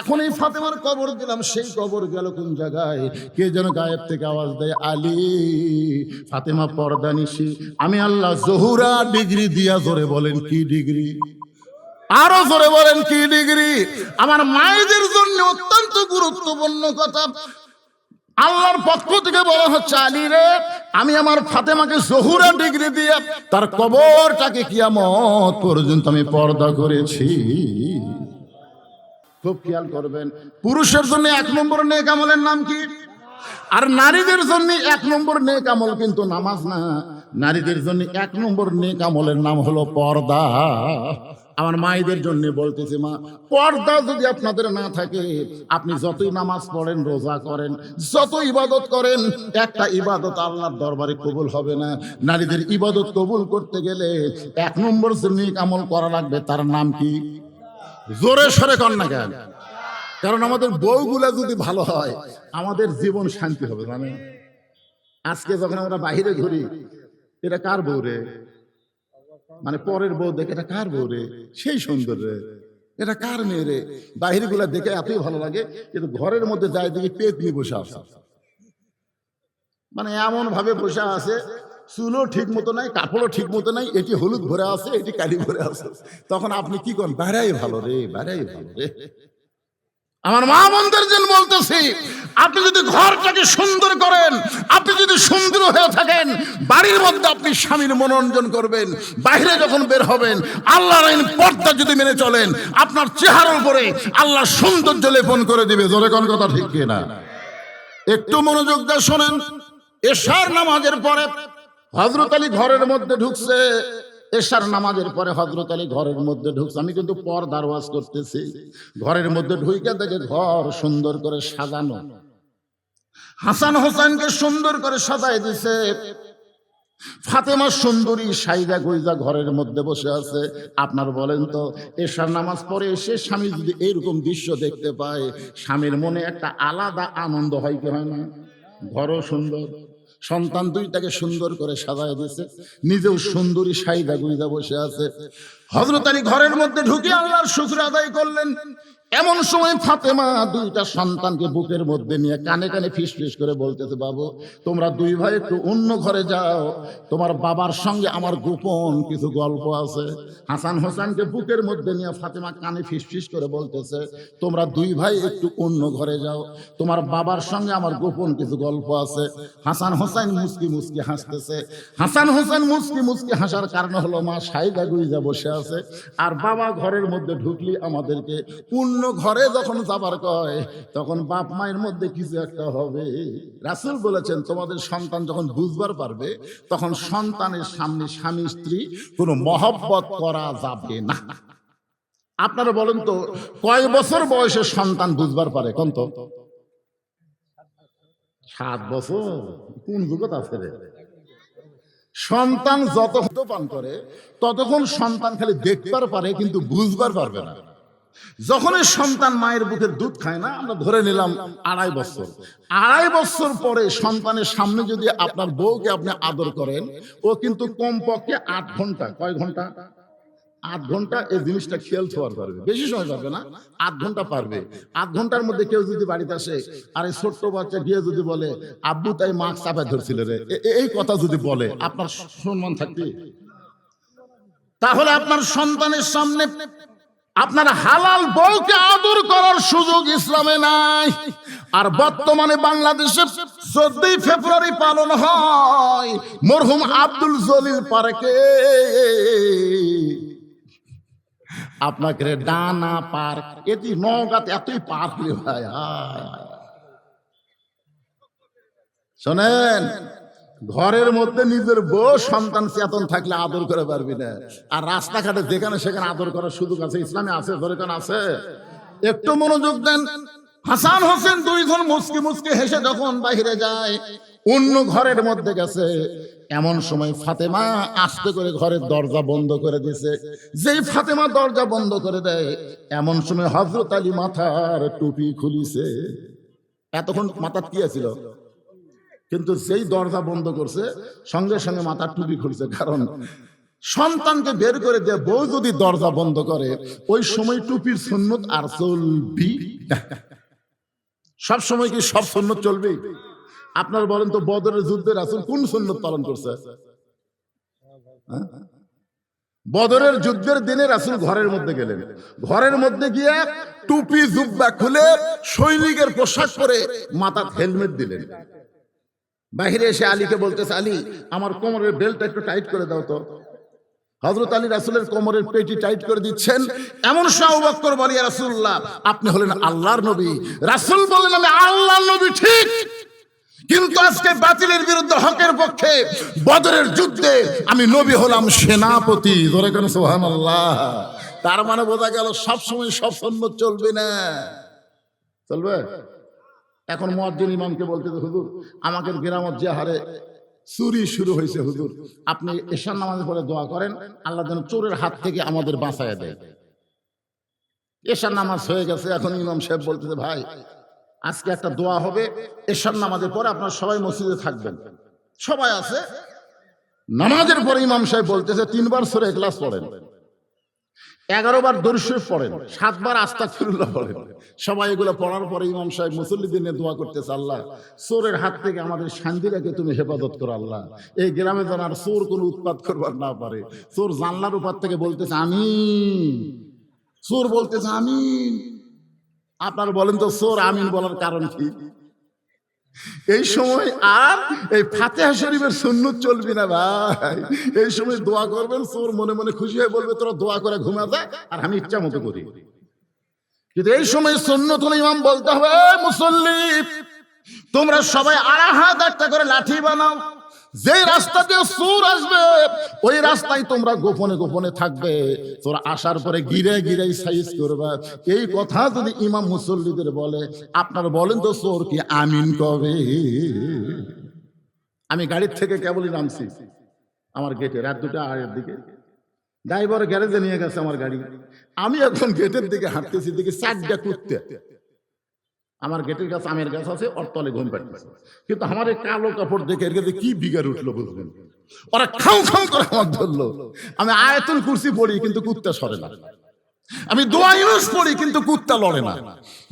এখন এই ফাতেমার কবর দিলাম, সেই কবর গেল কোন জায়গায়? কে যেন গায়েব থেকে আওয়াজ দেয়, আলী। ফাতেমা পর্দানিশী। আমি আল্লাহ জহুরা ডিগ্রি দিয়া, জোরে বলেন কি ডিগ্রি? আরো জোরে বলেন কি ডিগ্রি? আমার মায়েদের জন্য অত্যন্ত গুরুত্বপূর্ণ কথা আল্লাহর পক্ষ থেকে বলা হচ্ছে, আলী রে, আমি আমার ফাতেমাকে জহুরা ডিগ্রি দিয়ে তার কবরটাকে কিয়ামত পর্যন্ত আমি পর্দা করেছি। খুব খেয়াল করবেন, পুরুষের জন্য 1 নম্বর নেক আমলের নাম কি? আর নারীদের জন্য 1 নম্বর নেক আমল কিন্তু নামাজ না। নারীদের জন্য 1 নম্বর নেক আমলের নাম হলো পর্দা। আমার মায়েদের জন্য বলতেছি, মা, পর্দা যদি আপনাদের না থাকে, আপনি যতই নামাজ পড়েন, রোজা করেন, যত ইবাদত করেন, একটা ইবাদত আল্লাহর দরবারে কবুল হবে না। নারীদের ইবাদত কবুল করতে গেলে 1 নম্বর যে নেক আমল করা লাগবে, তার নাম কি? জোরে সরে কর না কেন? কারণ আমাদের বউগুলা যদি ভালো হয়, আমাদের জীবন শান্তি হবে। মানে আজকে যখন আমরা বাইরে ঘুরি, এটা কার বউ রে? মানে পরের বউ দেখে, এটা কার বউ রে? সেই সুন্দর রে, এটা কার মেয়ে রে? বাহির গুলা দেখে এতই ভালো লাগে, কিন্তু ঘরের মধ্যে যায় দেখি পেট নিয়ে বসে আছে। মানে এমন ভাবে বসে আছে, চুলও ঠিক মতো নাই, কাপড়ও ঠিক মতো নাই, এটি হলুদ ভরে আছে, এটি কালি ভরে আছে। তখন আপনি কি করেন? বাইরেই ভালো রে, বাইরেই ভালো রে। আমার মা বোনদের জন্য বলতেছি, আপনি যদি ঘরটাকে সুন্দর করেন, আপনি যদি সুন্দর হয়ে থাকেন, বাড়ির মধ্যে আপনি স্বামীর মনোরঞ্জন করবেন, বাইরে যখন বের হবেন আল্লাহর আইন পর্দা যদি মেনে চলেন, আপনার চেহারার উপরে আল্লাহ সৌন্দর্য লেপন করে দিবে। জোরে কোন কথা ঠিক কিনা? একটু মনোযোগ দিয়ে শোনেন। এশার নামাজের পরে হযরত আলী ঘরের মধ্যে ঢুকছে। এশার নামাজের পরে হযরত আলী ঘরের মধ্যে ঢুকছে। আমি কিন্তু পর্দার ওয়াজ করতেছি। ঘরের মধ্যে ঢুইকা দেখে ঘর সুন্দর করে সাজানো। হাসান হোসেনকে সুন্দর করে সাজায় দিছে। ফাতেমা সুন্দরী সাইদা গুইজা ঘরের মধ্যে বসে আছে। আপনার বলেন তো, এশার নামাজ পড়ে এসে স্বামী যদি এইরকম দৃশ্য দেখতে পায়, স্বামীর মনে একটা আলাদা আনন্দ হয় কি হয় না? ঘরও সুন্দর, সন্তান দুইটাকে সুন্দর করে সাজায় দিয়েছে, নিজেও সুন্দরী সাইদা গুইজা বসে আছে। হযরত আলী ঘরের মধ্যে ঢুকে আল্লাহর শুকর আদায় করলেন। এমন সময় ফাতেমা দুইটা সন্তানকে বুকের মধ্যে নিয়ে কানে কানে ফিস ফিস করে বলতেছে, বাবু, তোমরা দুই ভাই একটু অন্য ঘরে যাও, তোমার বাবার সঙ্গে আমার গোপন কিছু গল্প আছে। হাসান হোসেনকে বুকের মধ্যে নিয়ে ফাতেমা কানে ফিস ফিস করে বলতেছে, তোমরা দুই ভাই একটু অন্য ঘরে যাও, তোমার বাবার সঙ্গে আমার গোপন কিছু গল্প আছে। হাসান হোসেন মুস্কি মুস্কি হাসতেছে। হাসান হোসেন মুস্কি মুস্কি হাসার কারণ হলো, মা সাইদা গুইজা বসে আছে, আর বাবা ঘরের মধ্যে ঢুকলি আমাদেরকে অন্য ঘরে যখন যাবার কয়, তখন বাপ মায়ের মধ্যে কিছু একটা হবে। রাসূল বলেছেন, তোমাদের সন্তান যখন বুঝবার পারবে, তখন সন্তানের সামনে স্বামী স্ত্রী কোনো মহব্বত করা যাবে না। আপনারা বলেন তো, কয় বছর বয়সে সন্তান বুঝবার পারে? কোন তো 7 বছর? কোন যুগত আছে রে? সন্তান যত পান করে ততক্ষণ সন্তান খালি দেখবার পারে, কিন্তু বুঝবার পারবে না। যখনই সন্তান মায়ের বুকের দুধ খায় না, আমরা ধরে নিলাম 2.5 বছর, 2.5 বছর পরে সন্তানের সামনে যদি আপনার বউকে আপনি আদর করেন, ও কিন্তু কমপক্ষে 8 ঘন্টা, কয় ঘন্টা? 8 ঘন্টা এই জিনিসটা খেয়াল ছোঁয়ার পারবে। বেশি সময় পারবে না, 8 ঘন্টা পারবে। 8 ঘন্টার মধ্যে কেউ যদি বাড়িতে আসে, আর এই ছোট্ট বাচ্চা গিয়ে যদি বলে, আব্বু তাই মাছ চাপায় ধরছিল রে, এই কথা যদি বলে, আপনার সম্মান থাকবে? তাহলে আপনার সন্তানের সামনে আপনার হালাল বউকে আদর করার সুযোগ ইসলামে নাই। আর বর্তমানে বাংলাদেশে 14ই ফেব্রুয়ারি পালন হয় মরহুম আব্দুল জলিল পার্কে। আপনাকে ডানা পার্ক, এটি নওগাঁতে এতই পার্ক ভাই। শোনেন, ঘরের মধ্যে নিজের বউ সন্তান চেতন থাকলে আদর করে পারবি না। আর রাস্তাঘাটে যেখানে সেখানে আদর করার সুযোগ আছে? ইসলামে আছে? দরকার আছে? একটু মনোযোগ দেন। হাসান হোসেন দুইজন মুস্কি মুস্কি হেসে যখন বাইরে যায়, অন্য ঘরের মধ্যে গেছে, এমন সময় ফাতেমা আস্তে করে ঘরের দরজা বন্ধ করে দিয়েছে। যেই ফাতেমা দরজা বন্ধ করে দেয়, এমন সময় হযরত আলী মাথার টুপি খুলিছে। এতক্ষণ মাথার কি ছিল? কিন্তু যেই দরজা বন্ধ করছে, সঙ্গে সঙ্গে মাথার টুপি খুলছে। কারণ সন্তানকে বের করে দিয়ে বউ যদি দরজা বন্ধ করে, ওই সময় টুপির সুন্নত আর চলবি না। সব সময় কি সব সুন্নত চলবে? আপনার বলেন তো, বদরের যুদ্ধে রাসূল কোন সুন্নত পালন করছে? বদরের যুদ্ধের দিনে রাসূল ঘরের মধ্যে গেলেন, ঘরের মধ্যে গিয়ে টুপি জুব্বা খুলে সৈনিকের পোশাক পরে মাথায় হেলমেট দিলেন। বাহিরে এসে আলীকে বলতেছে, আলী আমার কোমরের বেল্টটা একটু টাইট করে দাও তো। হযরত আলী রাসূলের কোমরের পেটি টাইট করে দিচ্ছেন। এমন সময় আবু বকর বলে, ইয়া রাসূলুল্লাহ, আপনি হলেন আল্লাহর নবী। রাসূল বললেন, আমি আল্লাহর নবী ঠিক, কিন্তু আজকে বাতিলের বিরুদ্ধে হকের পক্ষে বদরের যুদ্ধে আমি নবী হলাম সেনাপতি। ধরে কেন সুবহানাল্লাহ। তার মানে বোঝা গেল সব সময় সব সুন্নত চলবে না। চলবে? এখন মুয়াজ্জিন ইমামকে বলতেছে, হুজুর আমাদের গ্রামত যে হারে চুরি শুরু হয়েছে, হুজুর আপনি এশার নামাজের পরে দোয়া করেন আল্লাহ যেন চোরের হাত থেকে আমাদের বাঁচায় দেয়। এশার নামাজ হয়ে গেছে, এখন ইমাম সাহেব বলতেছে, ভাই আজকে একটা দোয়া হবে, এশার নামাজের পরে আপনারা সবাই মসজিদে থাকবেন। সবাই আছে। নামাজের পরে ইমাম সাহেব বলতেছে 3 বার সূরা ইখলাস পড়েন, 11 বার দরুদ শরীফ পড়েন, 7 বার আস্তাগফিরুল্লাহ পড়েন। সবাই এগুলো পড়ার পরে ইমাম সাহেব মুসল্লিদের নিয়ে দোয়া করতেছে, আল্লাহ চোরের হাত থেকে আমাদের শান্তি রেখে তুমি হেফাজত করো। আল্লাহ এই গ্রামে যেন আর চোর কোনো উৎপাত করবার না পারে। চোর জানলার উপর থেকে বলতেছে আমিন, চোর বলতেছে আমিন। আপনার বলেন তো চোর আমিন বলার কারণ কি? এই সময় আর এই ফাতিহা শরীফের সুন্নত চলবি না ভাই। এই সময় দোয়া করবেন, চোর মনে মনে খুশি হয়ে বলবে তোরা দোয়া করে ঘুমা যা, আর আমি ইচ্ছা মতো করি। কিন্তু এই সময় সুন্নত হলে ইমাম বলতে হবে, মুসল্লি তোমরা সবাই আড়াহাত একটা করে লাঠি বানাও, যে রাস্তা দিয়ে চোর আসবে ওই রাস্তায় তোমরা গোপনে গোপনে থাকবে, তোরা আসার পরে গিরে গিরে সাইজ করবা। এই কথা যদি ইমাম মুসল্লিদের বলে, আপনারা বলেন তো চোর কি আমিন কবে? আমি গাড়ির থেকে কেবলই নামছি আমার গেটে, রাত 2:30 দিকে। ড্রাইভার গ্যারেজে নিয়ে গেছে আমার গাড়ি। আমি এখন গেটের দিকে হাঁটতেছি, দিকে 4টা কুত্তে আমার গেটের কাছে আমের গাছ আছে, ওর তলে ঘুম পাড়তেছে। কিন্তু আমার এই কালো কাপড় দেখে এর কাছে কি বিগার উঠলো বুঝলেন? ওরা খাও খাও করে আমার ধরলো। আমি আয়াতুল কুরসি পড়ি কিন্তু কুত্তা সরে না, আমি দোয়া ইউনুস পড়ি কিন্তু কুত্তা লড়ে না।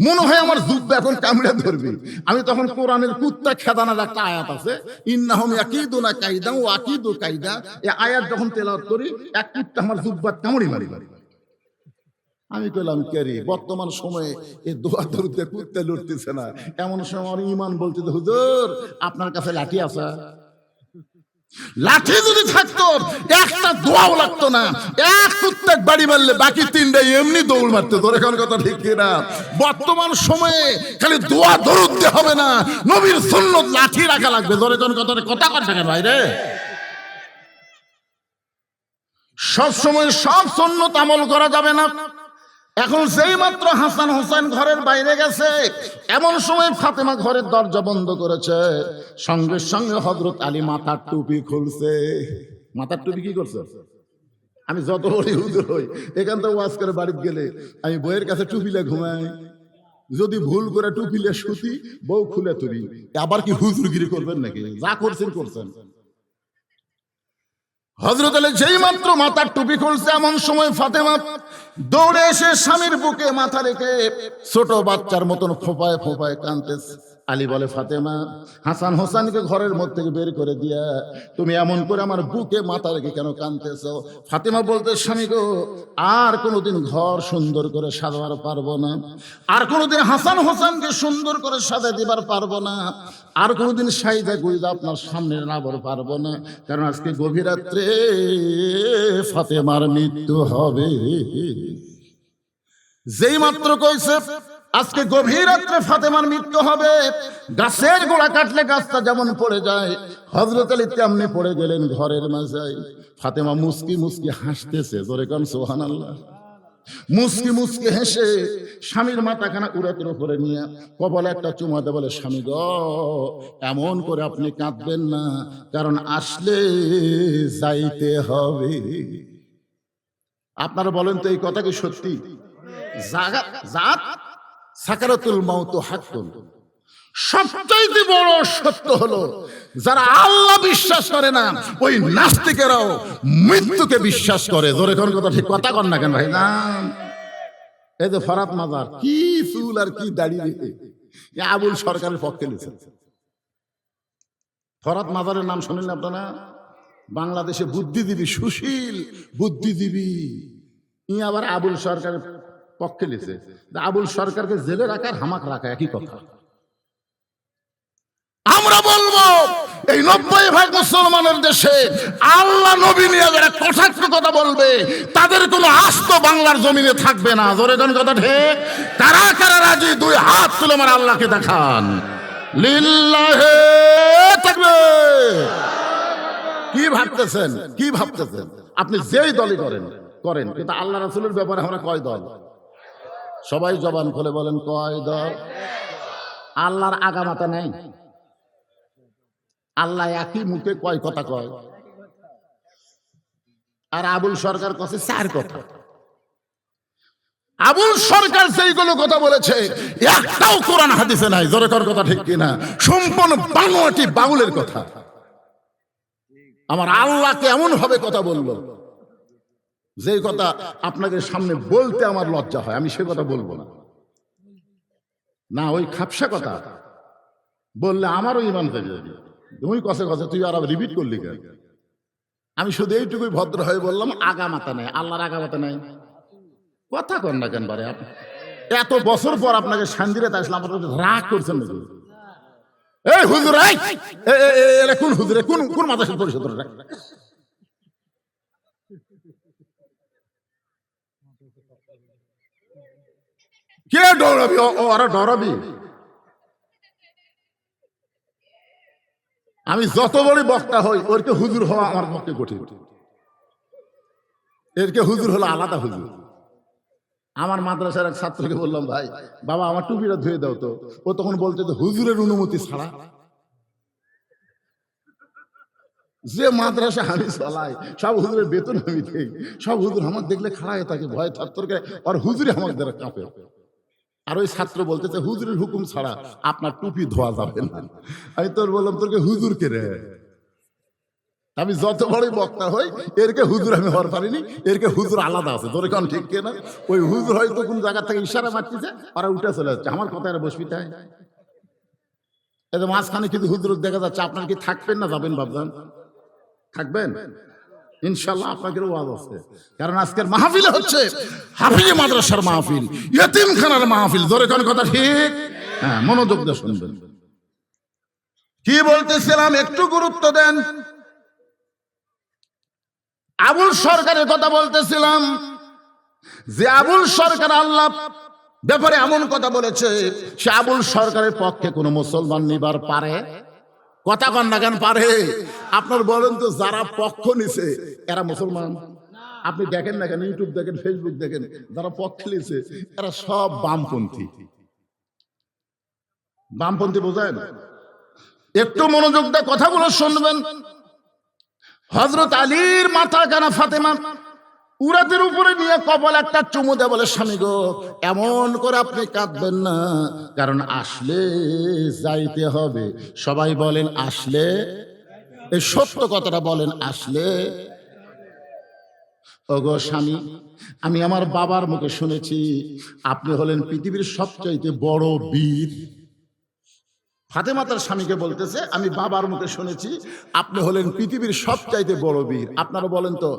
মনে হয় আমার জুব্বা এখন কামড়ে ধরবে। আমি তখন কোরআনের কুত্তা খেদানোর একটা আয়াত আছে, ইন্নাহুম ইয়াকিদুনা কাইদা ওয়া আকিদু কাইদা, এই আয়াত যখন তেলাওয়াত করি এক কুত্তা আমার জুব্বা কামড়ি মারি। আমি কইলাম কেরি বর্তমান সময়ে এই দোয়া দরুদে কুত্তা লড়তেছে না, এমন সময় আমার ইমান বলতে, হুজুর আপনার কাছে লাঠি আছে? লাঠি যদি থাকতো একটা দোয়াও লাগতো না, এক কুত্তা বাড়ি মারলে বাকি 3টা এমনি দৌড় মারতে। তোর এখন কথা ঠিক কিনা? বর্তমান সময়ে খালি দোয়া দরুদ দিতে হবে না, নবীর সুন্নত লাঠি রাখা লাগবে। তোর এখন কথা কথা থাকে ভাইরে। সব সময় সব সুন্নত আমল করা যাবে না। এখন যেই মাত্র হাসান হোসেন ঘরের বাইরে গেছে, এমন সময় ফাতেমা ঘরের দরজা বন্ধ করেছে, সঙ্গে সঙ্গে হযরত আলী মাথার টুপি খুলছে। মাথার টুপি কি করছে? আমি যত বড় হুজুর হই, এখান থেকে ওয়াজ করে বাড়িতে গেলে আমি বইয়ের কাছে টুপিলে ঘুমাই, যদি ভুল করে টুপিলে শুতি বউ খুলে তুলি। আবার কি হুজুরগিরি করবেন নাকি? যা করছেন করছেন। হযরত আলী যেই মাত্র মাথার টুপি খুলছে, এমন সময় ফাতেমা দৌড়ে এসে স্বামীর বুকে মাথা রেখে ছোট বাচ্চার মতন ফোঁপায় ফোঁপায় কাঁদতেছে। আলী বলে, ফাতেমা হাসান হোসেনকে ঘরের মধ্যে থেকে বের করে দিয়া তুমি এমন করে আমার বুকে মাথা রেখে কেন কাঁদতেছো? ফাতেমা বলতে, স্বামী গো, আর কোনোদিন ঘর সুন্দর করে সাজাবার পারবো না, আর কোনোদিন হাসান হোসেনকে সুন্দর করে সাজা দিবার পারবো না, আর কোনোদিন সাইদা গুইদা আপনার সামনে নাবার পারবো না, কারণ আজকে গভীর রাত্রে ফাতেমার মৃত্যু হবে। যেই মাত্র কইছে আজকে গভীর রাত্রে ফাতেমার মৃত্যু হবে, গাছের গোড়া কাটলে গাছটা যেমন পড়ে যায়, হযরত আলী তেমনি পড়ে গেলেন ঘরের মাঝে। ফাতেমা মুস্কি মুস্কি হাসতেছে, জোরে কোন সুবহানাল্লাহ। মুস্কি মুস্কি হেসে স্বামীর মাথাখানা উরাতের উপরে নিয়ে কপালে একটা চুমা দেয়, বলে, স্বামী গো, এমন করে আপনি কাঁদবেন না, কারণ আসলে যাইতে হবে। আপনারা বলেন তো এই কথা কি সত্যি? জাত সাকারাতুল মাউত হাক্কুন, সবচাইতে বড় সত্য হলো যারা আল্লাহ বিশ্বাস করে না ওই নাস্তিকেরাও মৃত্যুকে বিশ্বাস করে। জোরে কোন কথা, ঠিক কথা কন না কেন ভাই না? এই যে ফরাত মাজার, কি চুল আর কি দাঁড়িয়ে আবুল সরকারের পক্ষে লিখে। ফরাত মাজারের নাম শুনেন আপনারা? বাংলাদেশে বুদ্ধিজীবী, সুশীল বুদ্ধিজীবী, ই আবার আবুল সরকারের পক্ষে লিখে। আবুল সরকারকে জেলে রাখার হামাক রাখা একই কথা। আমরা বলবো এই 90% মুসলমানের দেশে আল্লাহ নবী নিয়ে যারা কটাক্ষ কথা বলবে তাদের কোনো আস্ত বাংলার জমিনে থাকবে না। জোরে কোন কথা ঠিক? কারা কারা রাজি? দুই হাত তুলে আমার আল্লাহকে দেখান। লিল্লাহে তাকবীর। কি ভাবতেছেন, কি ভাবতেছেন? আপনি যেই দলই করেন করেন, কিন্তু আল্লাহ রাসূলের ব্যাপারে আমরা কয় দল? সবাই জবান খুলে বলেন, কয় দল? আল্লাহর আগামাতা নাই। আল্লাহ একই মুখে কয় কথা কয়, আর আবুল সরকার কাছে চার কথা। আবুল সরকার সেইগুলো কথা বলেছে একটাও কোরআন হাদিসে নাই। জোরে কর কথা ঠিক কিনা? সম্পূর্ণ বানোয়াটি বাউলের কথা। আমার আল্লাহকে এমন ভাবে কথা বললো যে কথা আপনাদের সামনে বলতে আমার লজ্জা হয়, আমি সে কথা বলবো না। না, ওই খাপসা কথা বললে আমারও ইমান থেকে যাবে। তুমি কষে কষে তুই আর রিপিট করলি কেন? আমি শুধু এইটুকুই ভদ্র হয়ে বললাম, আগামাতা নাই, আল্লাহর আগামাতা নাই। কথা কন না কেন? পারে এত বছর পর আপনাকে শান্তিরে আসলাম, আপনার রাগ করছেন নাকি? এই হুজুর, কোন হুজুরে, কোন কোন মাদ্রাসা পরিষদ? কে ডরাবি? ওরা ডরাবি? আমি যত বড় বক্তা হই, ওরকে হুজুর হওয়া আমার পক্ষে কঠিন। এরকে হুজুর হলো আলাদা হুজুর। আমার মাদ্রাসার এক ছাত্রকে বললাম, ভাই বাবা আমার টুপিটা ধুয়ে দাও তো। ও তখন বলছে যে হুজুরের অনুমতি ছাড়া যে মাদ্রাসা আমি চালাই, সব হুজুরের বেতন আমি দেই, সব হুজুর আমার দেখলে খাড়ায় থাকে, ভয় ছাত্রকে, আর হুজুরে আমার দ্বারা কাঁপে। আর ওই ছাত্র বলতেছে হুজুরের হুকুম ছাড়া আপনার টুপি ধোয়া যাবে না। আমি তোর বললাম, তোরকে হুজুর কে রে? আমি যত বড়ই বক্তা হই, এরকে হুজুর আমি হওয়ার পারিনি। এরকে হুজুর আলাদা আছে। তোর কেন ঠিক কেনা? ওই হুজুর হয়তো কোন জায়গা থেকে ইশারা মারতেছে, ওরা উঠে চলে যাচ্ছে। আমার কথা আর বসবি তাই? মাঝখানে কিন্তু হুজুর দেখা যাচ্ছে। আপনার কি থাকবেন না যাবেন ভাববেন? থাকবেন ইনশাআল্লাহ। আপনাদের ওয়াজ আছে, কারণ আজকের মাহফিল হচ্ছে হাফিজ মাদ্রাসার মাহফিল, ইয়েতিমখানার মাহফিল। জোরে কোন কথা ঠিক? হ্যাঁ, মনোযোগ দিয়ে শুনবেন। কি বলতেছিলাম একটু গুরুত্ব দেন। আবুল সরকারের কথা বলতেছিলাম যে আবুল সরকার আল্লাহ ব্যাপারে এমন কথা বলেছে, সে আবুল সরকারের পক্ষে কোনো মুসলমান নিবার পারে? কথা কন না কেন? পারে? আপনার বলেন তো, যারা পক্ষ নিছে এরা মুসলমান? আপনি দেখেন না কেন, ইউটিউব দেখেন, ফেসবুক দেখেন, যারা পক্ষ নিছে এরা সব বামপন্থী। বামপন্থী বোঝেন? একটু মনোযোগ দিয়ে কথাগুলো শুনবেন। হযরত আলীর মাথা কানা ফাতেমা উরাতের উপরে নিয়ে কপাল একটা চুমু দেয়, বলে স্বামী গো এমন করে আপনি কাঁদবেন না, কারণ আসলে যাইতে হবে। সবাই বলেন আসলে, এই সত্য কথাটা বলেন, আসলে। ওগো স্বামী, আমি আমার বাবার মুখে শুনেছি আপনি হলেন পৃথিবীর সবচাইতে বড় বীর। ফাতেমা তার স্বামীকে বলতেছে, আমি বাবার মুখে শুনেছি আপনি হলেন পৃথিবীর সবচাইতে বড় বীর। আপনারা বলেন তো,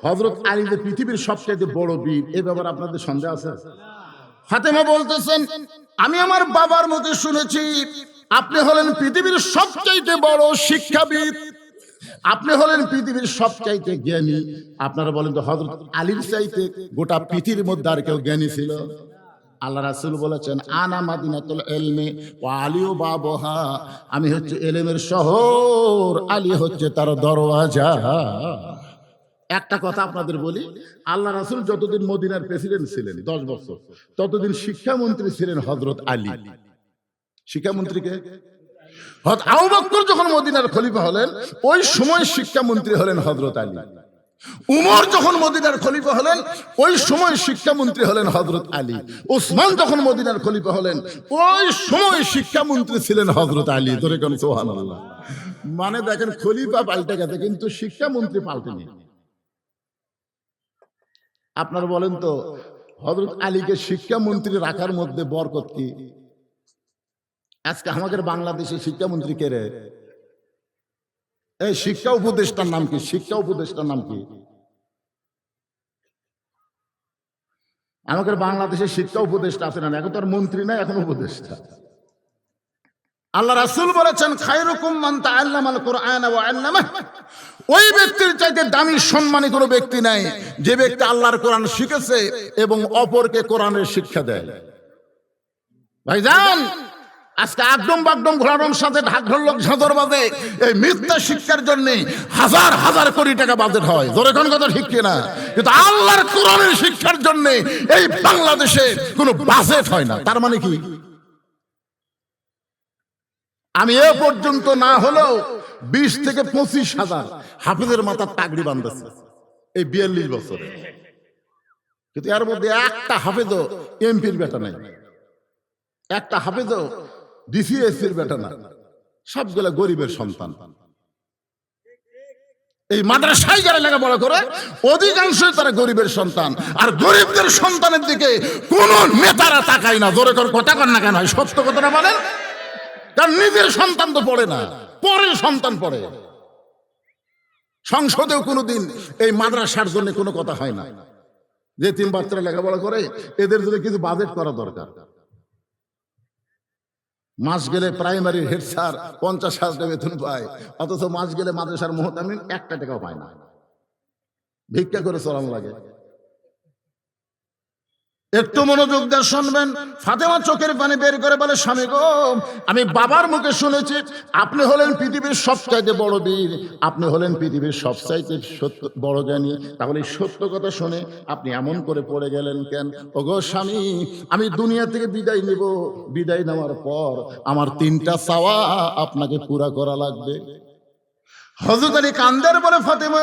হযরত আলী যে পৃথিবীর সবচাইতে বড় বীর, এ ব্যাপারে আপনাদের সন্দেহ আছে? ফাতেমা বলতেছেন, আমি আমার বাবার মুখে শুনেছি আপনি হলেন পৃথিবীর সবচাইতে বড় শিক্ষাবিদ, আপনি হলেন পৃথিবীর সবচাইতে জ্ঞানী। আপনারা বলেন তো, হযরত আলীর চাইতে গোটা পৃথিবীর মধ্যে আর কেউ জ্ঞানী ছিল? আল্লাহ রাসূল বলেছেন, আনা মাদিনাতুল ইলমি ওয়া আলিউ বাবুহা, আমি হচ্ছে ইলমের শহর, আলী হচ্ছে তার দরওয়াজা। একটা কথা আপনাদের বলি, আল্লাহ রাসূল যতদিন মদিনার প্রেসিডেন্ট ছিলেন 10 বছর, ততদিন শিক্ষামন্ত্রী ছিলেন হযরত আলী। শিক্ষামন্ত্রীকে হযরত আবু বকর যখন মদিনার খলিফা হলেন, ওই সময় শিক্ষামন্ত্রী হলেন হযরত আলী। উমর যখন মদিনার খলিফা হলেন ওই সময় শিক্ষামন্ত্রী হলেন হযরত আলী। ওসমান যখন মদিনার খলিফা হলেন ওই সময় শিক্ষামন্ত্রী ছিলেন হযরত আলী। ধরে কোন সুবহানাল্লাহ। মানে দেখেন খলিফা পাল্টে গেছে কিন্তু শিক্ষামন্ত্রী পাল্টেনি। আপনারা বলেন তো হযরত আলীকে শিক্ষামন্ত্রী রাখার মধ্যে বরকত কি? আজকে আমাদের বাংলাদেশে শিক্ষামন্ত্রী কে রে? এই শিক্ষা উপদেষ্টার নাম কি? শিক্ষা উপদেষ্টার নাম কি? আমাদের বাংলাদেশে শিক্ষা উপদেষ্টা আছে না? এখন তো আর মন্ত্রী না, এখন উপদেষ্টা। আল্লাহ রাসূল বলেছেন খায়রুকুম মান তাআল্লামাল কুরআন ওয়া আল্লামাহু। ওই ব্যক্তির চাইতে দামি সম্মানী কোনো ব্যক্তি নাই যে ব্যক্তি আল্লাহর কোরআন শিখেছে এবং অপরকে কোরআনের শিক্ষা দেয়। ভাইজান আজকে একদম বাগদম ঘোড়ার সাথে ঢাক ঢোলক ঝাঁদর বাজে এই মিথ্যা শিক্ষার জন্য হাজার হাজার কোটি টাকা বাজেট হয়। জোরে কোন কথা ঠিক কিনা? কিন্তু আল্লাহর কোরআনের শিক্ষার জন্য এই বাংলাদেশে কোনো বাজেট হয় না। তার মানে কি? আমি এ পর্যন্ত না হলেও 20 থেকে 25,000 হাফেজের মাথার টাকরি বাঁধতেছে এই 42 বছরে, কিন্তু এর মধ্যে একটা হাফেজও এমপির বেটা নাই, একটা হাফেজও ডিসিএসসির বেটা না, সবগুলা গরিবের সন্তান। এই মাদ্রাসায় যারা লেখাপড়া করে অধিকাংশই তারা গরিবের সন্তান, আর গরিবদের সন্তানের দিকে কোন নেতারা তাকায় না। জোরে করে কথা কন না কেন? সত্য কথাটা বলেন। কারণ নিজের সন্তান তো পড়ে না, পরের সন্তান পড়ে। সংসদেও কোনোদিন এই মাদ্রাসার জন্য কোনো কথা হয় না যে তিন বাচ্চারা লেখাপড়া করে এদের জন্য কিছু বাজেট করা দরকার। মাস গেলে প্রাইমারি হেড স্যার 50,000 টাকা বেতন পায়, অথচ মাস গেলে মাদ্রাসার মুহতামিম 1 টাকাও পায় না, ভিক্ষা করে চলানো লাগে। একটু মনোযোগ দিয়ে শুনবেন। ফাতেমা চোখের পানি বের করে বলে, স্বামী গো, আমি বাবার মুখে শুনেছি আপনি হলেন পৃথিবীর সবচাইতে বড় বীর, আপনি হলেন পৃথিবীর সবচাইতে সত্য বড় জ্ঞানী, তাহলে সত্য কথা শুনে আপনি এমন করে পড়ে গেলেন কেন? ওগো স্বামী, আমি দুনিয়া থেকে বিদায় নিব, বিদায় নেওয়ার পর আমার 3টা চাওয়া আপনাকে পুরা করা লাগবে। হযরত আলী কান্দার বলে, ফাতেমা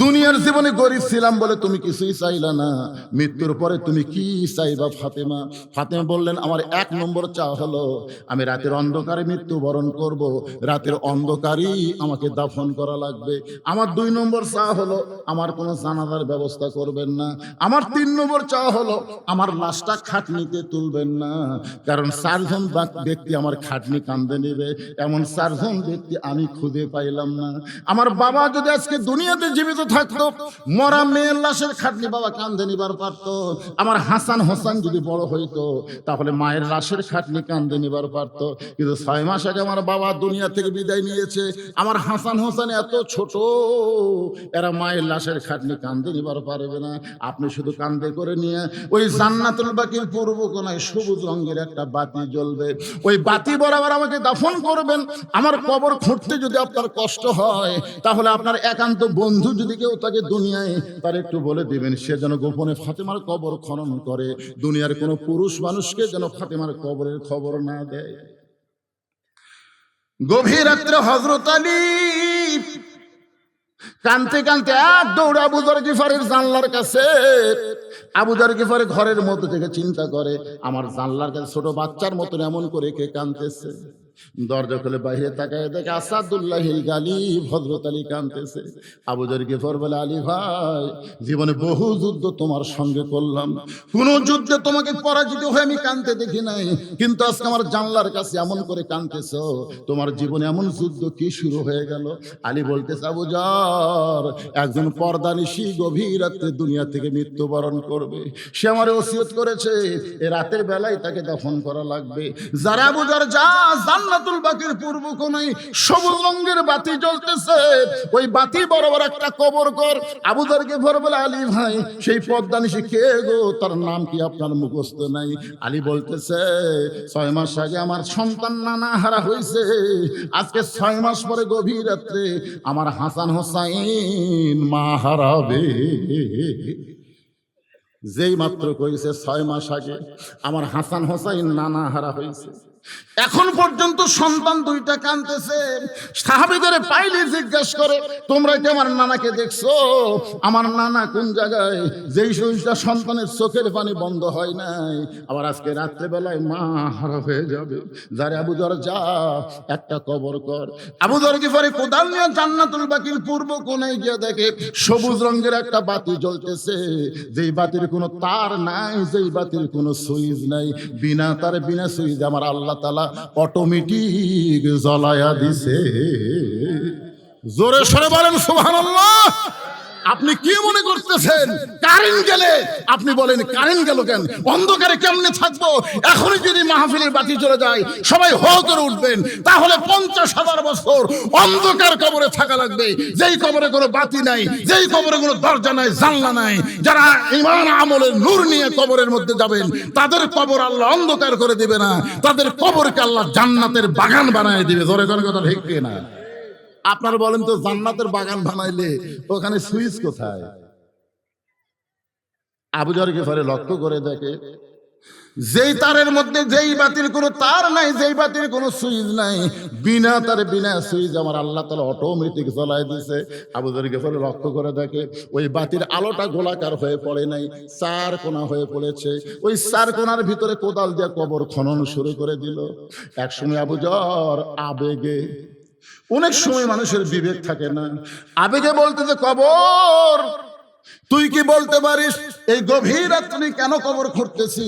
দুনিয়ার জীবনে গরিব ছিলাম বলে তুমি কিছুই চাইলা না, মৃত্যুর পরে তুমি কি চাইবা ফাতেমা? ফাতেমা বললেন, আমার 1 নম্বর চাওয়া হলো আমি রাতের অন্ধকারে মৃত্যুবরণ করব, রাতের অন্ধকারেই আমাকে দাফন করা লাগবে। আমার 2 নম্বর চাওয়া হলো আমার কোনো জানাজার ব্যবস্থা করবেন না। আমার 3 নম্বর চাওয়া হলো আমার লাশটা খাটনিতে তুলবেন না, কারণ 4 জন ব্যক্তি আমার খাটনি কান্দে নেবে, এমন 4 জন ব্যক্তি আমি খুঁজে পাইলাম না। আমার বাবা যদি আজকে দুনিয়াতে জীবিত থাকতো, মরা মেয়ের লাশের খাটনি বাবা কান্দে নিবার পারতো। আমার হাসান হোসেন যদি বড় হইতো তাহলে মায়ের লাশের খাটনি কান্দে নিবার পারতো। কিন্তু 6 মাস আগে আমার বাবা দুনিয়া থেকে বিদায় নিয়েছে, আমার হাসান হোসেন এত ছোট, এরা মায়ের লাশের খাটনি কান্দে নিবার পারবে না। আপনি শুধু কান্দে করে নিয়ে ওই জান্নাতুল বাকির পূর্ব কোণায় সবুজ রঙের একটা বাতি জ্বলবে, ওই বাতি বরাবর আমাকে দাফন করবেন। আমার কবর খুঁড়তে যদি আপনার কষ্ট হয় তাহলে আপনার একান্ত বন্ধু যদি কেউ তাকে দুনিয়ায়, তার একটু বলে দিবেন সে যেন গোপনে ফাতেমার কবর খনন করে, দুনিয়ার কোনো পুরুষ মানুষকে যেন ফাতেমার কবরের খবর না দেয়। গভীর রাত্রে হযরত আলী কানতে কানতে এক দৌড়ে আবু যর গিফারের জানলার কাছে। আবু যর গিফারের ঘরের মধ্যে থেকে চিন্তা করে, আমার জানলার কাছে ছোট বাচ্চার মতন এমন করে কে কানতেছে। দরজা খুলে বাইরে তাকায় দেখে আসাদুল্লাহিল গালিব হযরত আলী কাঁদতেছে। আবু যর গিফার বলে, আলী ভাই, জীবনে বহু যুদ্ধ তোমার সঙ্গে করলাম, কোন যুদ্ধে তোমাকে পরাজিত হয়ে আমি কাঁদতে দেখি নাই, কিন্তু আজকে আমার জানলার কাছে এমন করে কাঁদতেছো, তোমার জীবনে এমন যুদ্ধ কি শুরু হয়ে গেল? আলী বলতেছে, আবু যর, একজন পর্দানিশী গভীর রাতে দুনিয়া থেকে মৃত্যুবরণ করবে, সে আমার ওসিয়ত করেছে এ রাতের বেলায় তাকে দাফন করা লাগবে। যারা আবু যর যা, জান্নাতুল বাকির পূর্ব কোণায় সবুজ রঙের বাতি জ্বলতেছে, ওই বাতি বরাবর একটা কবর কর। আবু যর গিফার বলে, আলী ভাই, সেই পদ্মানিশী কে গো? তার নাম কি আপনার মুখস্থ নাই? আলী বলতেছে, 6 মাস আগে আমার সন্তান নানা হারা হয়েছে, আজকে 6 মাস পরে গভীর রাত্রে আমার হাসান হোসাইন মা হারাবে। যেই মাত্র কইছে 6 মাস আগে আমার হাসান হোসাইন নানা হারা হয়েছে, এখন পর্যন্ত সন্তান দুইটা কাঁদতেছে। সাহাবীদের পাইলে জিজ্ঞেস করে, তোমরা কি আমার নানাকে দেখছো? আমার নানা কোন জায়গায়? যেই সইটা সন্তানের চোখের পানি বন্ধ হয় নাই, আবার আজকে রাত্রে বেলায় মা হারা হয়ে যাবে। যারে আবু যর যা একটা কবর কর। আবু যর গিফারি কোদাল নিয়ে জান্নাতুল বাকির পূর্ব কোণায় গিয়ে দেখে সবুজ রঙের একটা বাতি জ্বলতেছে, যেই বাতির কোনো তার নাই, যেই বাতির কোনো সুইচ নাই, বিনা তারে বিনা সুইচ আমার আল্লাহ তাআলা অটোমেটিক জ্বলায়া দিছে। জোরে সরে বলেন সুবহানাল্লাহ। আপনি কি মনে করতেছেন কারেন্ট গেলে আপনি বলেন কারেন্ট গেল কেন? অন্ধকারে কেমনে থাকবো? এখনই যদি মাহফিলের বাতি চলে যায় সবাই হো করে উঠবেন, তাহলে 50,000 বছর অন্ধকার কবরে থাকা লাগবে, যেই কবরে কোনো বাতি নাই, যেই কবরে কোনো দরজা নাই, জানলা নাই। যারা ঈমান আমলের নূর নিয়ে কবরের মধ্যে যাবেন, তাদের কবর আল্লাহ অন্ধকার করে দিবে না, তাদের কবরকে আল্লাহ জান্নাতের বাগান বানায় দিবে। জোরে করে কথা ঠিক কি না? আপনারা বলেন তো, জান্নাতের বাগান বানাইলে ওখানে সুইচ কোথায়? আবু যর গিফারি লক্ষ্য করে দেখে যেই তারের মধ্যে যেই বাতির কোনো তার নাই, যেই বাতির কোনো সুইচ নাই, বিনা তারে বিনা সুইচ আমার আল্লাহ তাআলা অটোমেটিক জ্বলাই দিছে। আবু যর গিফারি লক্ষ্য করে দেখে ওই বাতির আলোটা গোলাকার হয়ে পড়ে নাই, 4 কোণা হয়ে পড়েছে। ওই 4 কোণার ভিতরে কোদাল দিয়ে কবর খনন শুরু করে দিল। একসময় আবু যর আবেগে, অনেক সময় মানুষের বিবেক থাকে না, আবেগে বলতে যে কবর, তুই কি বলতে পারিস এই গভীর রাত্রি কেন কবর খুঁড়তেছি?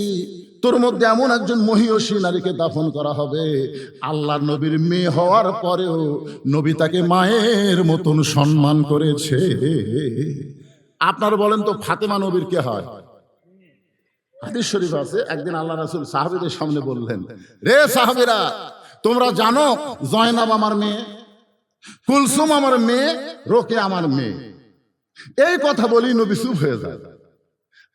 তোর মধ্যে এমন একজন মহিয়সী নারীকে দাফন করা হবে, আল্লাহর নবীর মেয়ে হওয়ার পরেও নবী তাকে মায়ের মতন সম্মান করেছে। আপনার বলেন তো ফাতেমা নবীর কে হয়? হাদিস শরীফ আছে, একদিন আল্লাহ রাসূল সাহাবীদের সামনে বললেন, রে সাহাবীরা, তোমরা জানো জয়নাব আমার মেয়ে, কুলসুম আমার মেয়ে, রোকেয়া আমার মেয়ে। এই কথা বলি নবী চুপ হয়ে যায়।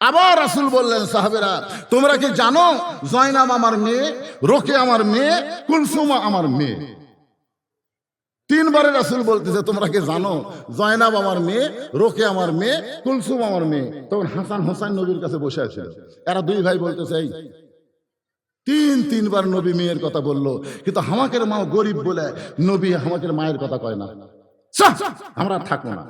আবার রাসূল বললেন, সাহাবীরা তোমরা কি জানো জয়নাব আমার মেয়ে, রোকেয়া আমার মেয়ে, কুলসুম আমার মেয়ে? 3 বারে রাসূল বলতেছে তোমরা কি জানো জয়নাব আমার মেয়ে, রোকেয়া আমার মেয়ে, কুলসুম আমার মেয়ে। তখন হাসান হোসেন নবীর কাছে বসে আছে, এরা 2 ভাই বলতেছে এই 3 বার নবী মেয়ের কথা বললো, কিন্তু হামাকের মা গরিব বলে নবী হামাকের মায়ের কথা কয় না, আমরা থাকবো না।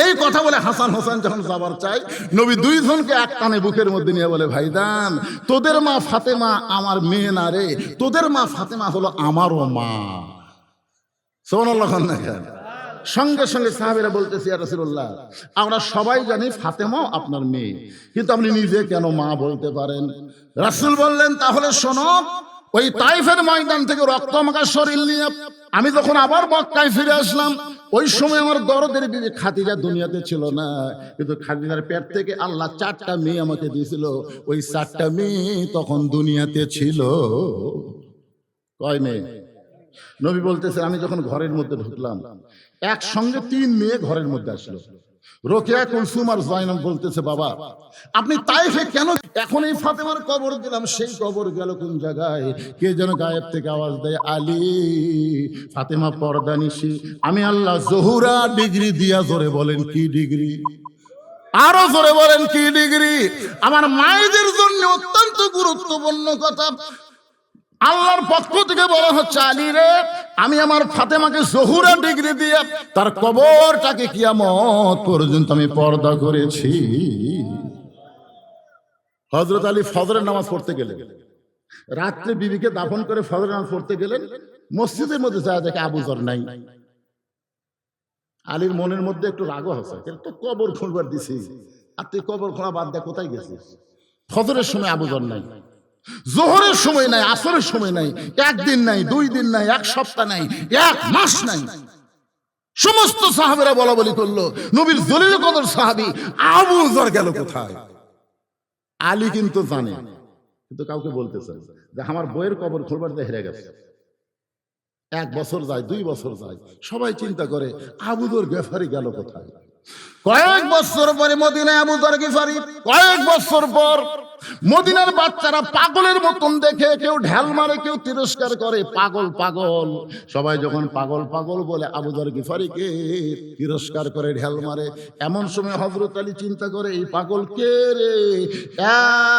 এই কথা বলে হাসান হোসেন যখন যাবার চাই, নবী 2 জনকে এক টানে বুকের মধ্যে নিয়ে বলে, ভাইদান তোদের মা ফাতেমা আমার মেয়ে না রে, তোদের মা ফাতেমা হলো আমারও মা। সুবহানাল্লাহ। সঙ্গে সঙ্গে সাহাবীরা বলতেছে, ইয়া রাসূলুল্লাহ আমরা সবাই জানি ফাতেমাও আপনার মেয়ে, কিন্তু আপনি নিজে কেন মা বলতে পারেন? রাসূল বললেন, তাহলে শোনো, ওই তাইফের ময়দান থেকে রক্তমাখা শরীর নিয়ে আমি যখন আবার মক্কায় ফিরে আসলাম, ওই সময় আমার দরদের বিবি খাদিজা দুনিয়াতে ছিল না, কিন্তু খাদিজার পেট থেকে আল্লাহ 4টা মেয়ে আমাকে দিয়েছিল। ওই 4টা মেয়ে তখন দুনিয়াতে ছিল। কয় মেয়ে? নবী বলতেছে, আমি যখন ঘরের মধ্যে ঢুকলাম একসঙ্গে 3 মেয়ে ঘরের মধ্যে আসলো, রোকেয়া, কুলসুম আর জয়নাব। বলতেছে, বাবা আপনি তাইফে কেন? এখন এই ফাতেমার কবর দিলাম, সেই কবর গেল কোন জায়গায়? কে যেন গায়েব থেকে আওয়াজ দেয়, আলী। ফাতেমা পর্দানিশী। আমি আল্লাহ জহুরা ডিগ্রি দিয়া, জোরে বলেন কি ডিগ্রি? আরো জোরে বলেন কি ডিগ্রি? আমার মায়েদের জন্য অত্যন্ত গুরুত্বপূর্ণ কথা আল্লাহর পক্ষ থেকে বলা হচ্ছে, আলী রে, আমি আমার ফাতেমাকে জহুরা ডিগ্রি দিয়ে তার কবরটাকে কিয়ামত পর্যন্ত আমি পর্দা করেছি। হযরত আলী ফজরের নামাজ পড়তে গেলেন, রাত্রে বিবিকে দাফন করে ফজরের নামাজ পড়তে গেলেন, মসজিদের মধ্যে যায় দেখে আবু যর নাই। আলীর মনের মধ্যে একটু রাগও আছে, তো কবর খুঁড়বার দিছি, আর তুই কবর খোঁড়া বাদ দে, কোথায় গেছিস? ফজরের সময় আবু যর নাই, জোহরের সময় নাই, আসরের সময় নাই, 1 দিন নাই, 2 দিন নাই, 1 সপ্তাহ নাই, 1 মাস নাই। সমস্ত সাহাবীরা বলা বলি করলো, নবীর জলিল কদর সাহাবী আবু যর গেল কোথায়? আলী কিন্তু জানে, কিন্তু কাউকে বলতেছে যে আমার বইয়ের কবর খুঁড়বার দিয়ে হেরে গেছে। 1 বছর যায়, 2 বছর যায়, সবাই চিন্তা করে আবু যর গিফারি গেল কোথায়? কয়েক বছর পরে মদিনায় আবু যর গিফারি, কয়েক বছর পর মদিনার বাচ্চারা পাগলের মতন দেখে, কেউ ঢাল মারে, কেউ তিরস্কার করে, পাগল পাগল। সবাই যখন পাগল পাগল বলে আবু যর গিফারিকে তিরস্কার করে, ঢাল মারে, এমন সময় হযরত আলী চিন্তা করে এই পাগল কে রে?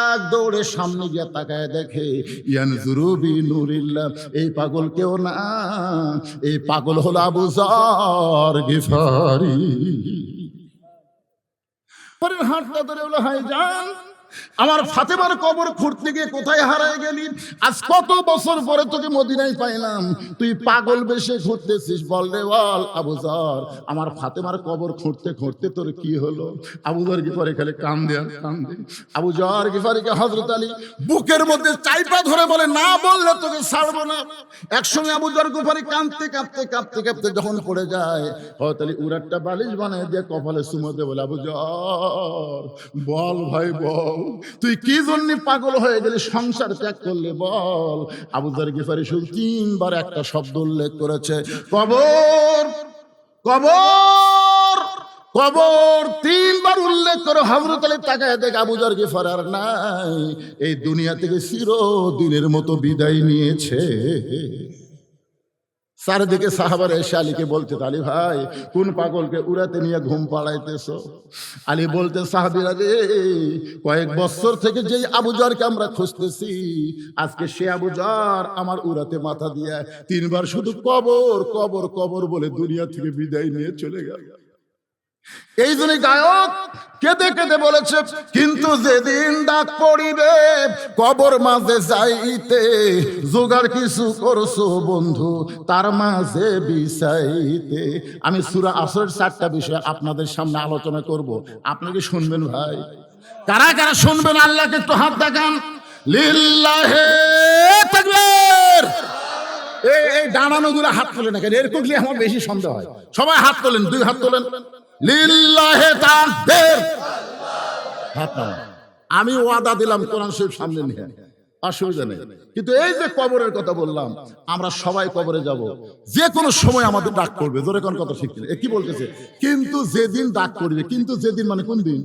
এক দৌড়ে সামনে গিয়ে তাকায় দেখে ইয়ানজুরু বিনুরিল্লাহ, এই পাগল কেউ না, এই পাগল হলো আবু যর গিফারি। পরের হাতটা ধরে বলে, হাই জান, আমার ফাতেমার কবর খুঁড়তে গিয়ে কোথায় হারায় গেলি? আজ কত বছর পরে তোকে মদিনায় পাইলাম, তুই পাগল বেশে ঘুরতেছিস, বল রে বল। আবু যর, আমার ফাতেমার কবর খুঁড়তে খুঁড়তে তোর কি হলো? আবু যর গিফারি খালি কান্দে আর কান্দে। আবু যর গিফারিকে হযরত আলী বুকের মধ্যে চাইপা ধরে বলে, না বললে তোকে ছাড়বো না। একসঙ্গে আবু যর গিফারি কাঁদতে কাঁদতে কাঁদতে কাঁদতে যখন পড়ে যায়, হযরত আলী উড়ারটা বালিশ বানায় দিয়ে কপালে চুমোতে বলে, আবু যর বল ভাই বল, তুই কি জন্য পাগল হয়ে গেলি, সংসার ত্যাগ করলে বল। আবু যর গিফারি শুধু 3 বার একটা শব্দ উল্লেখ করেছে, কবর কবর কবর। 3 বার উল্লেখ করে হযরত আলী তাকায় দেখে আবু যর গিফারি আর নাই, এই দুনিয়া থেকে চিরদিনের মতো বিদায় নিয়েছে। চারিদিকে সাহাবারা এসে আলীকে বলতে, আলী ভাই কোন পাগলকে উড়াতে নিয়ে ঘুম পাড়াইতেছ? আলী বলতে, সাহাবীরা রে, কয়েক বছর থেকে যেই আবু যরকে আমরা খুঁজতেছি, আজকে সে আবু যর আমার উড়াতে মাথা দিয়ে 3 বার শুধু কবর কবর কবর বলে দুনিয়া থেকে বিদায় নিয়ে চলে গেল। এই জন্য গায়ক কেঁদে কেঁদে বলেছে, কিন্তু যেদিন ডাক পড়িবে কবর মাঝে যাইতে, জোগাড় কিছু করছো বন্ধু তার মাঝে বিছাইতে। আমি সূরা আসরের 4টা বিষয় আপনাদের সামনে আলোচনা করব, আপনাকে শুনবেন ভাই? কারা কারা শুনবেন আল্লাহকে একটু হাত দেখান। লিল্লাহে তাকবীর। এই ডানানোগুলো হাত তোলে না কেন? এরকম আমার বেশি সন্দেহ হয়। সবাই হাত তোলেন, 2 হাত তোলেন। লিল্লাহে তাকবীর। হাত নামান। আমি ওয়াদা দিলাম কোরআন শরীফ সামনে নিয়ে, অসুবিধা নেই। কিন্তু এই যে কবরের কথা বললাম, আমরা সবাই কবরে যাব, যে কোনো সময় আমাদের ডাক পড়বে। জোরে কোন কথা ঠিক না? কি বলতেছে? কিন্তু যেদিন ডাক পড়বে, কিন্তু যেদিন মানে কোন দিন?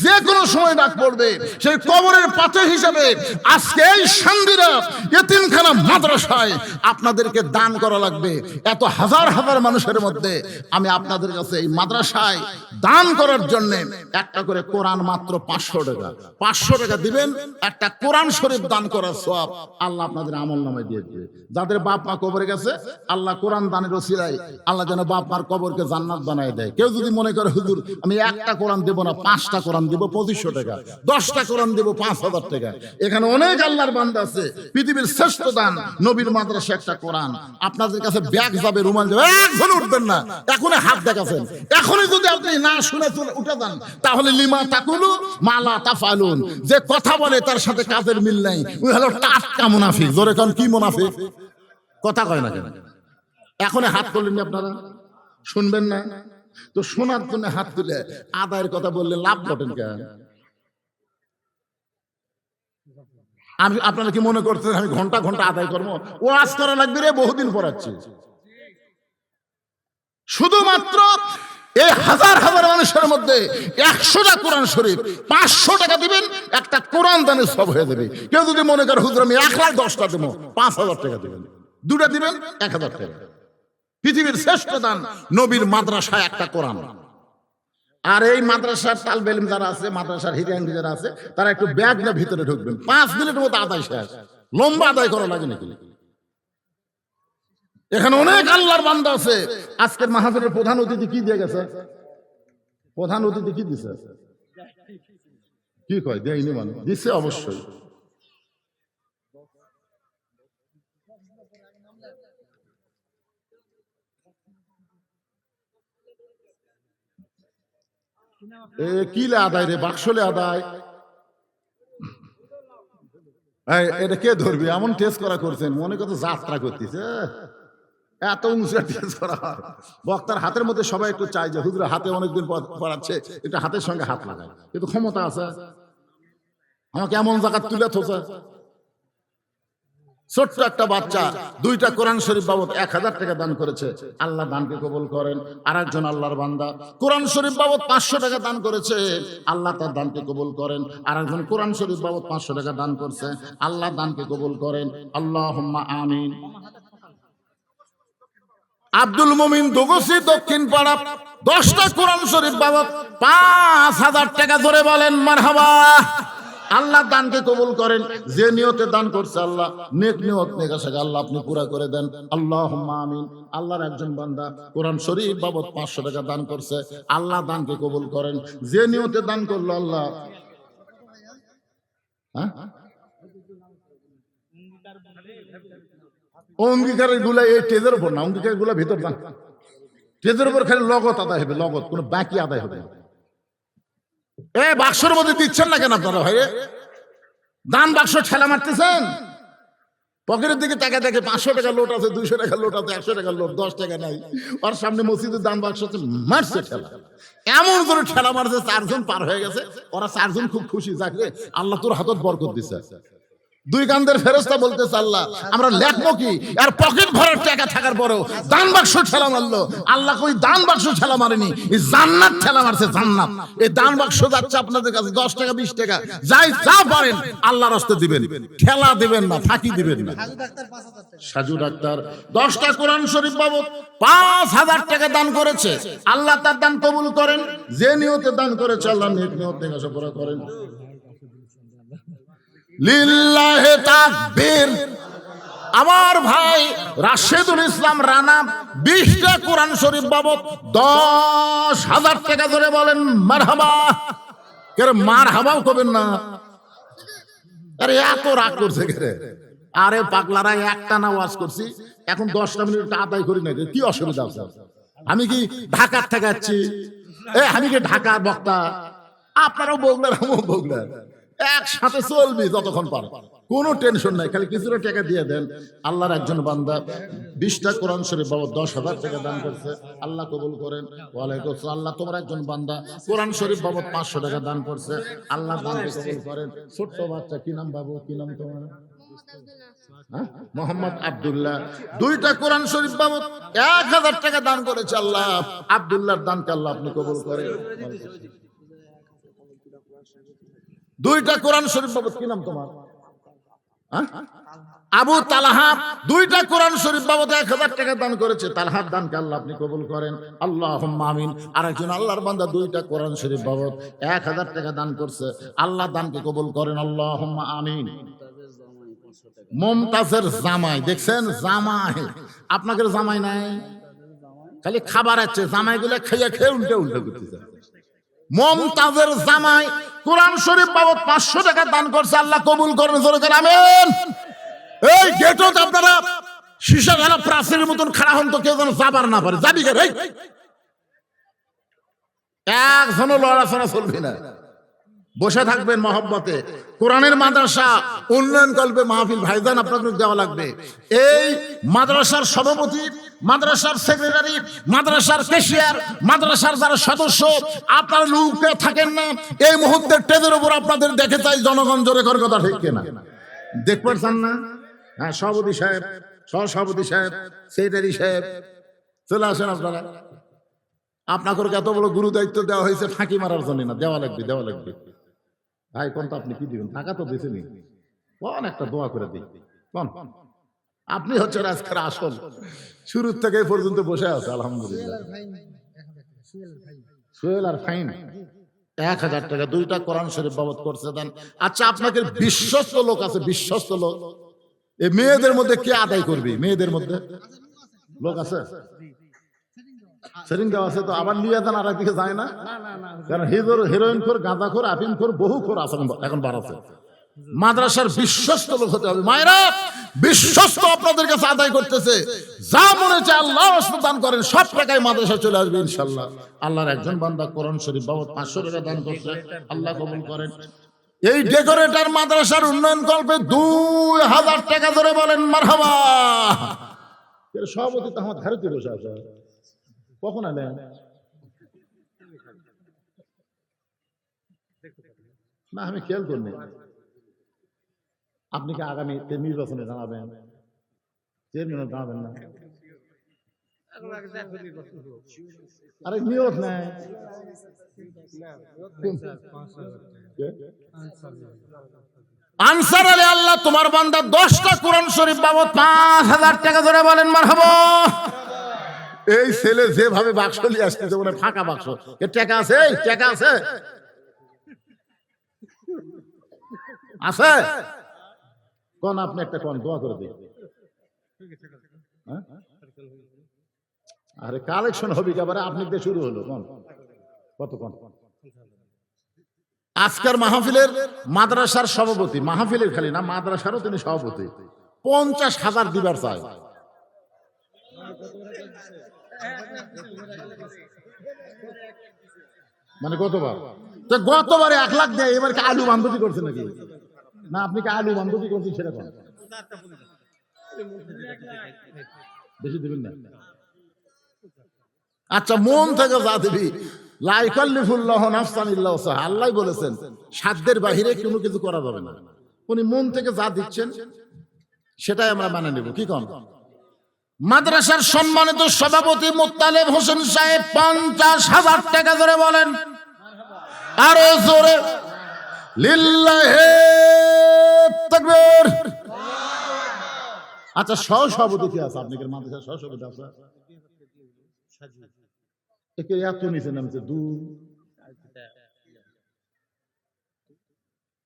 যে কোনো সময় ডাক পড়বে। সেই কবরের পাথে হিসাবে আজকে এই শান্তিরা এতিমখানা মাদ্রাসায় আপনাদেরকে দান করা লাগবে। এত হাজার হাজার মানুষের মধ্যে আমি আপনাদের কাছে এই মাদ্রাসায় দান করার জন্য একটা করে কোরআন মাত্র 500 টাকা, 500 টাকা দিবেন, একটা কোরআন শরীফ দান করার সওয়াব আল্লাহ আপনাদের আমলনামায় দিয়ে দিবে। যাদের বাপ মা কবরে গেছে, আল্লাহ কোরআন দানের ওসিলায় আল্লাহ যেন বাপ মার কবরকে জান্নাত বানায় দেয়। কেউ যদি মনে করে হুজুর আমি একটা কোরআন দেব না, 5টা কোরআন দিব 2500 টাকা, 10টা কোরআন দেব 5000 টাকা। এখানে অনেক আল্লাহর বান্দা আছে। পৃথিবীর শ্রেষ্ঠ দান নবীর মাদ্রাসা একটা কোরআন। আপনাদের কাছে ব্যাগ যাবে, রুমাল যাবে, একজন উঠবেন না, এখনই হাত দেখাছেন। এখনই যদি আপনি না শুনে উঠে যান, তাহলে লিমা তাকুলু মালা তাফালুন, যে কথা বলে তার সাথে কাজের মিল নাই, ওই হলো টাটকা মুনাফিক। জোরে কোন কি মুনাফিক? কথা কয় না কেন? এখনই হাত তুললেন আপনারা, শুনবেন না তো? শোনার জন্য হাত তুলে আদায়ের কথা বললে লাভ ঘটেন কেন? আমি আপনারা কি মনে করতেছেন আমি ঘন্টা ঘন্টা আদায় করবো? ওয়াজ করা লাগবে রে, বহুদিন পড়াচ্ছি। শুধুমাত্র এই হাজার হাজার মানুষের মধ্যে 100টা কোরআন শরীফ 500 টাকা দিবেন, একটা কোরআন দানের সব হয়ে যাবে। কেউ যদি মনে করে হুজুর আমি 1,10টা দেবো, 5000 টাকা দিবেন, 2টা দিবেন 1000 টাকা। পৃথিবীর শ্রেষ্ঠ দান নবীর মাদ্রাসায় একটা কোরআন। আর এই মাদ্রাসার তালবে ইলম যারা আছে, মাদ্রাসার হিরান যারা আছে, তারা একটু ব্যাগ না ভিতরে ঢুকবেন, 5 মিনিটের মতো আদায় শেষ। লম্বা আদায় করা লাগে নাকি? এখানে অনেক আল্লাহর বান্দা আছে। আজকের মাহফিলের প্রধান অতিথি কি দিয়ে গেছে? প্রধান অতিথি কি দিছে? কি কয় দেয়নি? মানে দিচ্ছে অবশ্যই। কিলে আদায় রে, বাক্সলে আদায়। এটা কে ধরবি? এমন টেস্ট করা করছেন, মনে কত যাত্রা করতেছে। এত উঁচু টেস্ট করা হয়। বক্তার হাতের মধ্যে সবাই একটু চাই যে হুজুর হাতে অনেকদিন পড়াচ্ছে, এটা হাতের সঙ্গে হাত লাগায়, কিন্তু ক্ষমতা আছে। আমাকে এমন জায়গা তুলে থোছে, ছোট্ট একটা বাচ্চা 2টা কোরআন শরীফ বাবদ 1000 টাকা দান করেছে, আল্লাহ দানকে কবুল করেন। আর একজন আল্লাহর বান্দা কোরআন শরীফ বাবদ 500 টাকা দান করেছে, আল্লাহ তার দানকে কবুল করেন। আর একজন কোরআন শরীফ বাবদ 500 টাকা দান করছে, আল্লাহ দানকে কবুল করেন। আল্লাহুম্মা আমিন। আব্দুল মুমিন দোগসি দক্ষিণ পাড়া 10টা কোরআন শরীফ বাবদ 5000 টাকা ধরে বলেন মারহাবা। আল্লাহ দানকে কবুল করেন। যে নিয়তে দান করছে আল্লাহ নেক নিয়ত নেক আশা আল্লাহ আপনি পুরা করে দেন। আল্লাহুম্মা আমিন। আল্লাহর একজন বান্দা কোরআন শরীফ বাবদ 500 টাকা দান করছে, আল্লাহ দানকে কবুল করেন। যে নিয়তে দান করলো আল্লাহ, হ্যাঁ অঙ্গীকারের গুলা এই টেজের উপর না, অঙ্গীকারের গুলা ভিতর না, টেজের উপর খালি লগত আদায় হবে, লগত, কোনো বাকি আদায় হবে না। বাক্সের মধ্যে দিচ্ছেন না কেন আপনারা ভাই? দান বাক্স ঠেলা মারতেছেন, পকেটের দিকে টাকা দেখে 500 টাকা লোট আছে, 200 টাকা লোট আছে, 100 টাকা লোট, 10 টাকা নাই। ওর সামনে মসজিদের দান বাক্স মারছে ঠেলা, এমন করে ঠেলা মারছে 4 জন পার হয়ে গেছে। ওরা 4 জন খুব খুশি, যাকে আল্লাহ তোর হাতত বরকত দিছে। 2 কান্দের ফেরেশতা বলতেছে আল্লাহ আমরা লেখবো কি? আর পকেট ভরার টাকা থাকার পরেও দান বাক্স ঠেলা মারলো। আল্লাহ কই দান বাক্স ঠেলা মারেনি, এই জান্নাত ঠেলা মারছে, জান্নাত। এই দান বাক্স যাচ্ছে আপনাদের কাছে 10 টাকা 20 টাকা, যাই যা পারেন আল্লাহর রাস্তায় দিবেন, ঠেলা দিবেন না, ফাঁকি দিবেন না। সাজু ডাক্তার 10টা কোরআন শরীফ বাবদ 5000 টাকা দান করেছে, আল্লাহ তার দান কবুল করেন। যে নিয়তে দান করেছে আল্লাহ নেক নিয়ত নেক আশা পুরা করেন। লিল্লাহে তাকবীর। আমার ভাই রাশেদুল ইসলাম রানা 20টা কোরআন শরীফ বাবদ 10,000 টাকা ধরে বলেন মারহাবা। কে মারহাবাও করবেন না? আরে এত রাগ করছে কে? আরে পাগলারা একটা না ওয়াজ করছি, এখন 10টা মিনিট আদায় করি না, কি অসুবিধা আছে? আমি কি ঢাকার থেকে যাচ্ছি? আমি কি ঢাকার বক্তা? আপনারাও বগলার, আমিও বগলার, একসাথে চলবি যতক্ষণ পারে, কোনো টেনশন নাই। খালি কিছুটা টাকা দিয়ে দেন। আল্লাহর একজন বান্দা 20টা কোরআন শরীফ বাবদ 10,000 টাকা দান করছে, আল্লাহ কবুল করেন। ওয়ালাইকুম আসসালাম। আল্লাহ তোমার একজন বান্দা কোরআন শরীফ বাবদ 500 টাকা দান করছে, আল্লাহ দানকে কবুল করেন। ছোট্ট বাচ্চা, কি নাম বাবু, কি নাম তোমার? মোহাম্মদ আব্দুল্লাহ 2টা কোরআন শরীফ বাবদ 1000 টাকা দান করেছে, আল্লাহ আব্দুল্লাহর দানকে আল্লাহ আপনি কবুল করেন। 2টা কোরআন শরীফ বাবদ, কি নাম তোমার? আবু তালহা 2টা কোরআন শরীফ বাবদ 1000 টাকা দান করেছে, তালহার দানকে আল্লাহ আপনি কবুল করেন। আল্লাহুম্মা আমিন। আর একজন আল্লাহর বান্দা 2টা কোরআন শরীফ বাবদ 1000 টাকা দান করছে, আল্লাহ দানকে কবুল করেন। আল্লাহুম্মা আমিন। মুমতাজের জামাই, দেখছেন জামাই, আপনাদের জামাই নাই, খালি খাবার আছে, জামাইগুলো খেয়ে খেয়ে উল্টে উল্টে করতেছে। মুমতাজের জামাই কোরআন শরীফ বাবদ 500 টাকা দান করছে, আল্লাহ কবুল করেন। জোরে করে আমিন। এই গেটত আপনারা সীসা ঘেরা প্রাচীরের মতন খাড়া হন তো কেউ যেন যাবার না পারে। যাবি কে? একজনও লড়াচড়া চলবে না, বসে থাকবেন মহব্বতে। কোরআনের মাদ্রাসা উন্নয়ন কল্পে মাহফিল ভাইজান আপনাদের দেওয়া লাগবে। এই মাদ্রাসার সভাপতি, মাদ্রাসার সেক্রেটারি, মাদ্রাসার ক্যাশিয়ার, মাদ্রাসার যারা সদস্য, আপনারা লুকে থাকেন না, এই মুহূর্তে টেজের উপর আপনাদের দেখে চাই জনগণ। জোরে করে কথা ঠিক কিনা? দেখতে চান না? হ্যাঁ, সভাপতি সাহেব, সহসভাপতি সাহেব, সেক্রেটারি সাহেব, চলে আসেন আপনারা। আপনাকে এত বড় গুরু দায়িত্ব দেওয়া হয়েছে ফাঁকি মারার জন্য না, দেওয়া লাগবে, দেওয়া লাগবে। ভাই কোন তো আপনি কি দিবেন? টাকা তো দিয়েছেনি, কোন একটা দোয়া করে দিই। কোন আপনি হচ্ছেন আজকের আসল, শুরু থেকে পর্যন্ত বসে আছে আলহামদুলিল্লাহ। সোহেল আর ফাইন 1000 টাকা 2টা কোরআন শরীফ বাবদ করছে দেন। আচ্ছা, আপনাকে বিশ্বস্ত লোক আছে, বিশ্বস্ত লোক, এই মেয়েদের মধ্যে কে আদায় করবে? মেয়েদের মধ্যে লোক আছে, সেটিং দেওয়া আছে তো, আবার নিয়ে যান আর একদিকে যায় না, কারণ হিরোইন খোর, গাঁজা খোর, আফিম খোর, বহু খোর আছে এখন বাড়াচ্ছে। মাদ্রাসার বিশ্বস্ত লোক হতে হবে। মায়েরা বিশ্বস্ত আপনাদের কাছে আদায় করতেছে, যা মনে চায় আল্লাহ দান করেন, সব টাকায় মাদ্রাসা চলে আসবে ইনশাল্লাহ। আল্লাহর একজন বান্দা কোরআন শরীফ বাবদ 500 টাকা দান করছে, আল্লাহ কবুল করেন। এই ডেকোরেটর মাদ্রাসার উন্নয়ন কল্পে 2000 টাকা ধরে বলেন মারহাবা। সভাপতি তো আমার ধারে বসে আছে, কখন আলেন? না, আমি খেয়াল করিনি। আপনি কি আগামী নির্বাচনে জানাবেন? চেয়ারম্যান জানাবেন না? আরে নিয়ত নাই। আনসার আলী আল্লাহ তোমার বান্দা 10টা কোরআন শরীফ বাবদ 5,000 টাকা ধরে বলেন মারহাবা। এই ছেলে যেভাবে বাক্স নিয়ে আসতেছে ওখানে ফাঁকা বাক্স, এর টাকা আছে? টাকা আছে? আছে কোন? আপনি একটা কোন দোয়া করে দিন। আরে কালেকশন হবে একেবারে আপনি দিয়ে শুরু হলো। কোন কত কোন? আজকের মাহফিলের মাদ্রাসার সভাপতি, মাহফিলের খালি না মাদ্রাসারও তিনি সভাপতি, 50,000 দিবার চায়। মানে গতবার তো গতবারে 1 লাখ দেয়, এবার কি আলু বান্ধবী করছে নাকি? না আপনি কি আলু বান্ধবী করছেন সেটা কোন? বেশি দিবেন না। আচ্ছা মন থেকে যা দিবি, লা ইকাল্লিফুল্লাহু নাফসান ইল্লা উসআহা, আল্লাহ বলেছেন সাধ্যের বাহিরে কোনো কিছু করা যাবে না। উনি মন থেকে যা দিচ্ছেন সেটাই আমরা মানে নেব। কি কোন? মাদ্রাসার সম্মানিত সভাপতি মোত্তালেব হোসেন সাহেব 50,000 টাকা ধরে বলেন আরো জোরে লিল্লাহি তাকবীর। আচ্ছা সভাপতি কি আছে আপনাদের মাদ্রাসার? সভাপতি আছে একে এত নিচে নামছে দূর।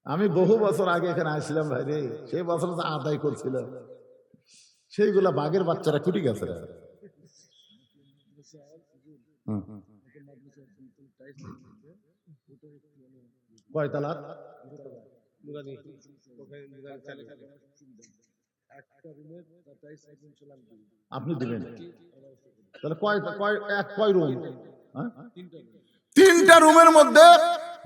আমি বহু বছর আগে এখানে আসছিলাম ভাই রে, সেই বছর আদায় করছিল সেইগুলা বাঘের বাচ্চারা কুটি গেছে। কয়তলা? আপনি দিবেন তাহলে কয় রুম? 3টা রুমের মধ্যে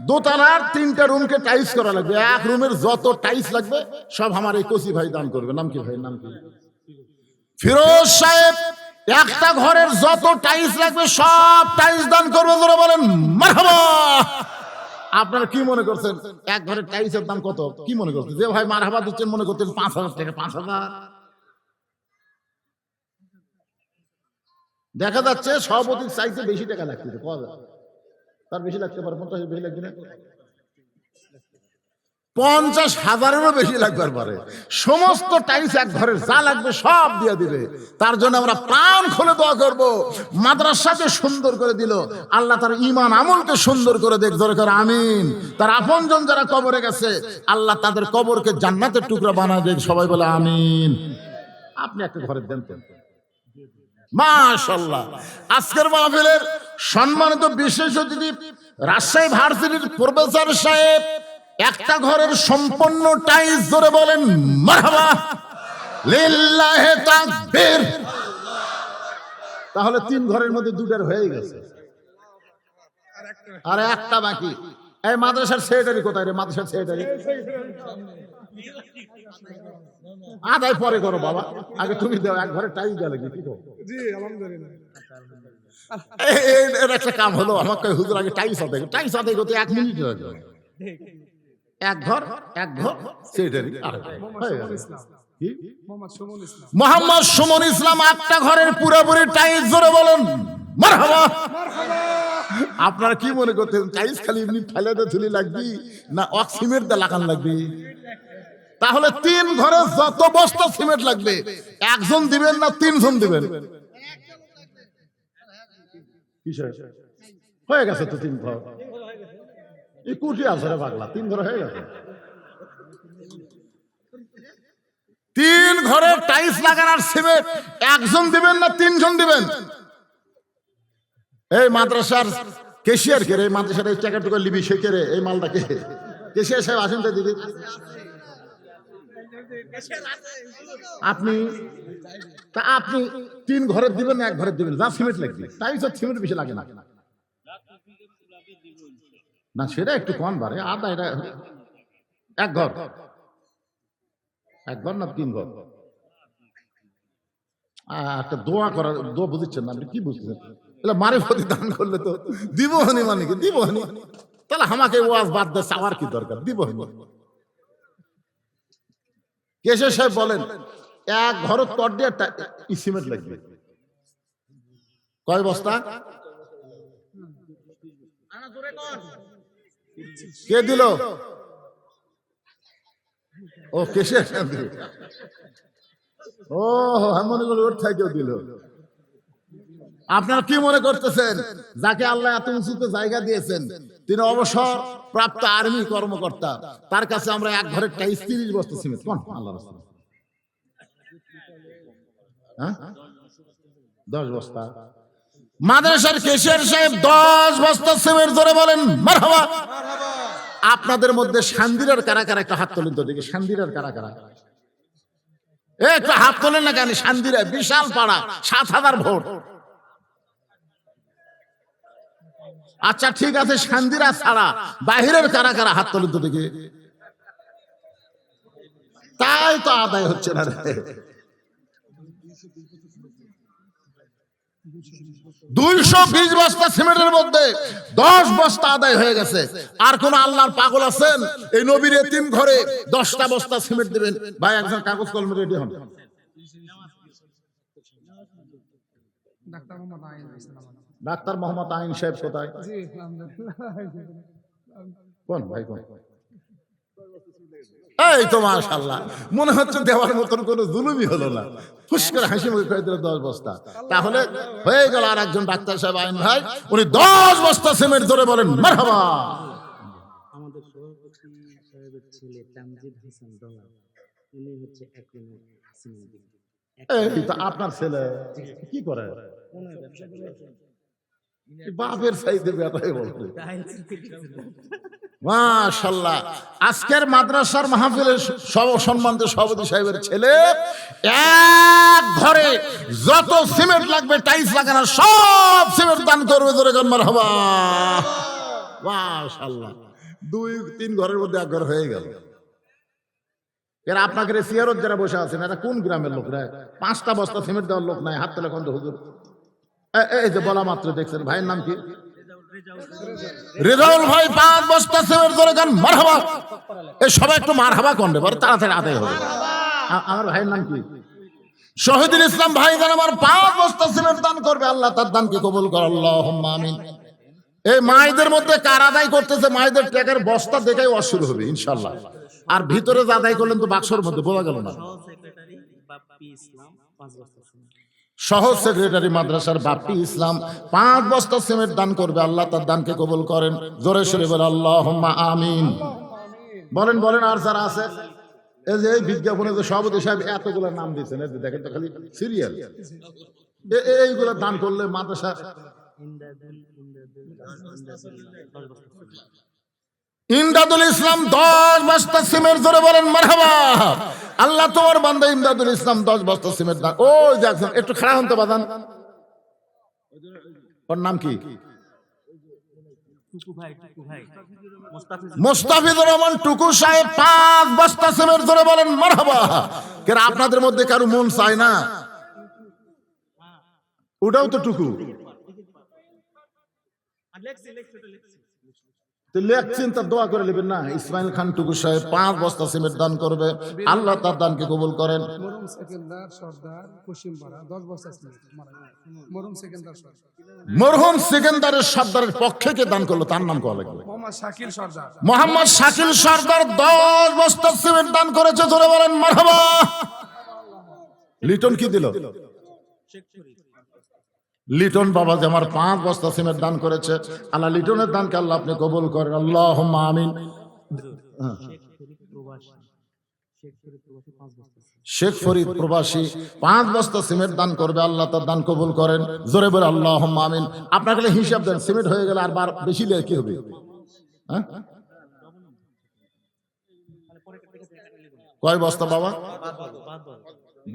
দোতলার 3টা রুমকে টাইলস করা লাগবে। এক রুমের যত টাইলস লাগবে সব আমার এই কচি ভাই দান করবে। নাম কি ভাই? নাম কি? ফিরোজ সাহেব। একটা ঘরের যত টাইলস লাগবে সব টাইলস দান করবে। জোরে বলেন মারহাবা। আপনারা কি মনে করছেন এক ঘরের টাইলসের দাম কত? কি মনে করছেন যে ভাই মারহাবা দিচ্ছেন মনে করতেন 5,000 টাকা? 5,000 দেখা যাচ্ছে সভাপতির চাইতে বেশি টাকা লাগছে। তার বেশি লাগতে পারে, 50 বেশি লাগবে না, 50,000-এরও বেশি লাগবার পারে। সমস্ত টাইলস এক ঘরের যা লাগবে সব দিয়ে দিবে। তার জন্য আমরা প্রাণ খুলে দোয়া করব, মাদ্রাসাকে সুন্দর করে দিল আল্লাহ, তার ঈমান আমলকে সুন্দর করে দেখ। জোরে করে আমিন। তার আপনজন যারা কবরে গেছে আল্লাহ তাদের কবরকে জান্নাতের টুকরা বানায় দেখ। সবাই বলে আমিন। আপনি একটা ঘরের দেন তো মাশাআল্লাহ। আজকের মাহফিলের সম্মানিত বিশেষ অতিথি রাজশাহী ভার্সিটির প্রফেসর সাহেব, একটা ঘরের সম্পূর্ণ টাইলস। ধরে বলেন মারহাবা লিল্লাহি তাকবীর। তাহলে 3 ঘরের মধ্যে 2টার হয়ে গেছে, আর একটা বাকি। এই মাদ্রাসার সেক্রেটারি কোথায় রে? মাদ্রাসার সেক্রেটারি আদায় পরে করো বাবা, আগে তুমি দাও। এক ঘরে টাইলস দেওয়া লাগবে। কি জি আলহামদুলিল্লাহ। এর একটা কাম হলো, আমাকে হুজুর আগে টাইলস আদায়। টাইলস আদায় করতে 1 মিনিট লাগে। এক ঘর সেক্রেটারি। মোহাম্মদ সুমন ইসলাম একটা ঘরের পুরোপুরি টাইলস। জোরে বলেন মারহাবা। আপনারা কি মনে করতেন টাইলস খালি এমনি ফেলে ধুলি লাগবে না অক্সিমেন্ট দিয়ে লাগান লাগবে? তাহলে 3 ঘরে যত বস্তা সিমেন্ট লাগবে একজন দিবেন না 3 জন দিবেন? হয়ে গেছে তো 3 ঘর। এই কুটি আছে রে পাগলা, 3 ঘর হয়ে গেছে। 3 ঘরের টাইলস লাগানোর সিমেন্ট একজন দিবেন না 3 জন দিবেন? এই মাদ্রাসার কেশিয়ার কে রে? মাদ্রাসার এই টাকা টুকা লিবি সে কে রে? এই মালটাকে কেশিয়ার সাহেব আসেন তো দিদি। আপনি 3 ঘরের দিবেন না 1 ঘরের দিবেন? যা সিমেন্ট লাগবে টাইলস আর সিমেন্ট বেশি লাগে না। না সেটা একটু কম বাড়ে আদা। এটা 1 ঘর না 3 ঘর? একটা দোয়া করার দোয়া বুঝছেন না আপনি? কি বুঝছেন? তাহলে মারিফতি দান করলে তো দিব হনি, মানে কি দিব হনি? তাহলে আমাকে ওয়াজ বাদ দিয়ে চাওয়ার কি দরকার? দিব হনি। কেশর সাহেব বলেন এক ঘরের তর দিয়ে সিমেন্ট লাগবে কয় বস্তা? কে দিল? ও কেশর সাহেব দিল। ও আমি মনে করি ওর থেকেও দিল। আপনারা কি মনে করতেছেন যাকে আল্লাহ এত উঁচুতে জায়গা দিয়েছেন তিনি অবসর প্রাপ্ত আর্মি কর্মকর্তা, তার কাছে আমরা এক ঘরের 30 বস্তা সিমেন্ট কোন আল্লাহ রাসূল? 10 বস্তা। মাদ্রাসার কেশিয়ার সাহেব 10 বস্তা সিমেন্ট ধরে বলেন মারহাবা। আপনাদের মধ্যে শান্দিরার কারা কারা একটা হাত তোলেন তো দেখি, শান্দিরার কারা কারা একটু হাত তোলেন না কেন? শান্দিরা বিশাল পাড়া, 7,000 ভোট। আচ্ছা ঠিক আছে, শান্দিরা ছাড়া বাহিরের কারা কারা হাত তোলেন তো দেখি। তাই তো আদায় হচ্ছে না রে। 220 বস্তা সিমেন্টের মধ্যে 10 বস্তা আদায় হয়ে গেছে। আর কোন আল্লাহর পাগল আছেন এই নবীর এতিম ঘরে 10টা বস্তা সিমেন্ট দিবেন? ভাই একজন কাগজ কলমে রেডি হন। ডাক্তার মোহাম্মদ আইন সাহেব কোথায়? কোন ভাই কোন? এই তো মাশাআল্লাহ, মনে হচ্ছে দেওয়ার মতন কোনো জুলুমই হলো না। ফুস করে হাসি মুখে কয়ে দিল 10 বস্তা। তাহলে হয়ে গেল আর একজন ডাক্তার সাহেব আইন ভাই, উনি 10 বস্তা সিমেন্ট ধরে বলেন মারহাবা। আমাদের সভাপতি সাহেবের ছেলে তামজিদ হাসান ডলার, উনি হচ্ছে একুমের সিমেন্ট। এই তো আপনার ছেলে কি করে? বাপের সাইজে বেটাই বলতে। মাশাআল্লাহ, আজকের মাদ্রাসার মাহফিলের সম্মানিত সভাপতি সাহেবের ছেলে এক ঘরে যত সিমেন্ট লাগবে টাইলস লাগানো সব সিমেন্ট দান করবে। ধরে গান মারহাবা। মাশাআল্লাহ, 2-3 ঘরের মধ্যে এক ঘর হয়ে গেল। এরা আপনাকে সিয়ারত যারা বসে আছেন এরা কোন গ্রামের লোক রে? 5টা বস্তা সিমেন্ট দেওয়ার লোক নাই, হাত তোলে কোন হুজুর? এই যে বলা মাত্র দেখছেন, ভাইয়ের নাম কি? রেজাউল ভাই 5 বস্তা সিমেন্ট ধরে গান মারহাবা। এই সবাই একটু মারহাবা করবে, বড় তাড়াতাড়ি আদায় হবে। আমার ভাইয়ের নাম কি? শহীদুল ইসলাম ভাই গান আমার 5 বস্তা সিমেন্ট দান করবে, আল্লাহ তার দানকে কবুল করে, আল্লাহুম্মা আমিন। এই মায়েদের মধ্যে কার আদায় করতেছে? মায়েদের টাকার বস্তা দেখেই ওয়াজ শুরু হবে ইনশাআল্লাহ। আর ভিতরে যা আদায় করলেন তো বাক্সর মধ্যে বোঝা গেল না। সহ সেক্রেটারি মাদ্রাসার বাপ্পি ইসলাম 5 বস্তা সিমেন্ট দান করবে, আল্লাহ তার দানকে কবুল করেন। জোরে সোরে বলে আল্লাহুম্মা আমিন। বলেন বলেন। আর যারা আছে এই যে এই বিজ্ঞাপনে যে সভাপতি সাহেব এতগুলো নাম দিয়েছেন, এই দেখেন তো খালি সিরিয়াল, এইগুলো দান করলে মাদ্রাসা। ইমদাদুল ইসলাম 10 বস্তা সিমেন্ট ধরে বলেন মারহাবা। আল্লাহ তোমার বান্দা ইমদাদুল ইসলাম 10 বস্তা সিমেন্ট দান। ওই দেখছেন, একটু খাড়া হন তো বাদান। ওর নাম কি? মোস্তাফিজুর রহমান টুকু সাহেব 5 বস্তা সিমেন্ট ধরে বলেন মারহাবা। কেন আপনাদের মধ্যে কারো মন চায় না? ওটাও তো টুকু লেখছেন, তার দোয়া করে নেবেন না। ইসমাইল খান টুকু সাহেব 5 বস্তা সিমেন্ট দান করবে, আল্লাহ তার দানকে কবুল করেন। মরহুম সেকেন্দারের সর্দারের পক্ষে কে দান করলো তার নাম কয়া লাগবে? মোহাম্মদ শাকিল সর্দার 10 বস্তা সিমেন্ট দান করেছে, ধরে বলেন মারহাবা। লিটন কি দিল? লিটন বাবা যে আমার 5 বস্তা সিমেন্ট দান করেছে, আল্লাহ লিটনের দানকে আল্লাহ আপনি কবুল করেন, আল্লাহুম্মা আমিন। শেখ ফরিদ প্রবাসী 5 বস্তা সিমেন্ট দান করবে, আল্লাহ তার দান কবুল করেন। জোরে বলে আল্লাহুম্মা আমিন। আপনার কাছে হিসাব দেন, সিমেন্ট হয়ে গেলে আর বার বেশি লে কি হবে? হ্যাঁ, কয় বস্তা বাবা?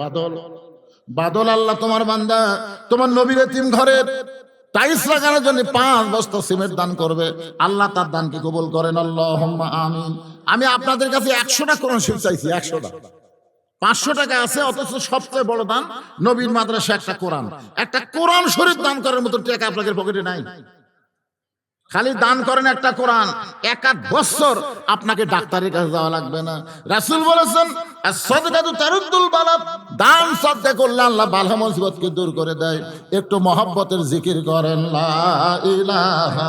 বাদল বাদল আল্লাহ তোমার বান্দা তোমার নবীর এতিম ঘরে টাইলস লাগানোর জন্য 5 বস্তা সিমেন্ট দান করবে, আল্লাহ তার দানকে কবুল করেন, আল্লাহুম্মা আমিন। আমি আপনাদের কাছে 100টা কোরআন শরীফ চাইছি, 100টা। 500 টাকা আছে, অথচ সবচেয়ে বড় দান নবীর মাদ্রাসা একটা কোরআন শরীফ দান করার মতো টাকা আপনাদের পকেটে নাই। খালি দান করেন একটা কোরআন, 1 বছর আপনাকে ডাক্তারের কাছে যাওয়া লাগবে না। রাসূল বলেছেন as-সাদকাতু তারুদ্দুল বালা, দান সাদকা করলে আল্লাহ বালা মুসিবতকে দূর করে দেয়। একটু মহব্বতের জিকির করেন, লা ইলাহা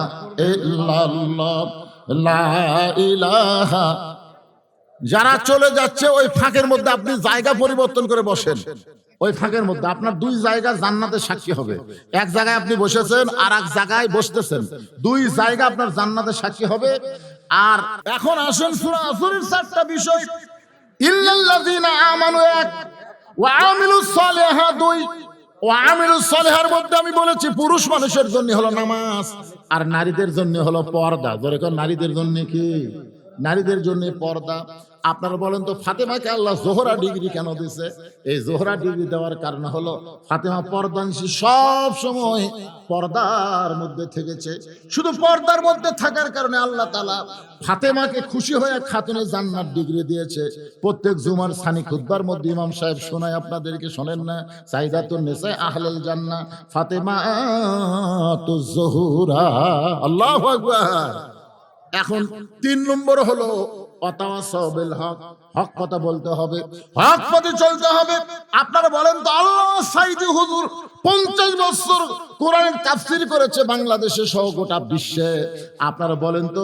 ইল্লাল্লাহ, লা ইলাহা। যারা চলে যাচ্ছে ওই ফাঁকের মধ্যে আপনি জায়গা পরিবর্তন করে বসেন। ওই ফাঁকের মধ্যে আপনার 2 জায়গা জান্নাতের সাক্ষী হবে। এক জায়গায় আপনি বসেছেন আর এক জায়গায় বসতেছেন, 2 জায়গা আপনার জান্নাতের সাক্ষী হবে। আর এখন আসুন সূরা আসরের 4টা বিষয়। ইল্লাল্লাযীনা আমানু 1, ওয়া আমিলুস সালিহাত 2। ওয়া আমিলুস সালিহার মধ্যে আমি বলেছি পুরুষ মানুষের জন্য হলো নামাজ, আর নারীদের জন্য হলো পর্দা। ধরে কোন নারীদের জন্য কি? নারীদের জন্য পর্দা। আপনারা বলেন তো ফাতেমাকে আল্লাহ জোহরা ডিগ্রি কেন দিয়েছে? এই জোহরা ডিগ্রি দেওয়ার কারণ হলো ফাতেমা পর্দানশী, সব সময় পর্দার মধ্যে থেকেছে। শুধু পর্দার মধ্যে থাকার কারণে আল্লাহ তাআলা ফাতেমাকে খুশি হয়ে খাতুনে জান্নাত ডিগ্রি দিয়েছে। প্রত্যেক জুমার সানি খুতবার মধ্যে ইমাম সাহেব শোনায়, আপনাদেরকে শোনেন না? সাইদাতুন নিসা আহলুল জান্নাহ ফাতেমাতুজ জোহরা। আল্লাহু আকবার। এখন 3 নম্বর হলো ওয়াতাওয়াসাউ বিল হক, হক কথা বলতে হবে, হক পথে চলতে হবে। আপনারা বলেন তো আল্লাহ সাইদি হুজুর 50 বছর কোরআনের তাফসীর করেছে বাংলাদেশে সহ গোটা বিশ্বে। আপনারা বলেন তো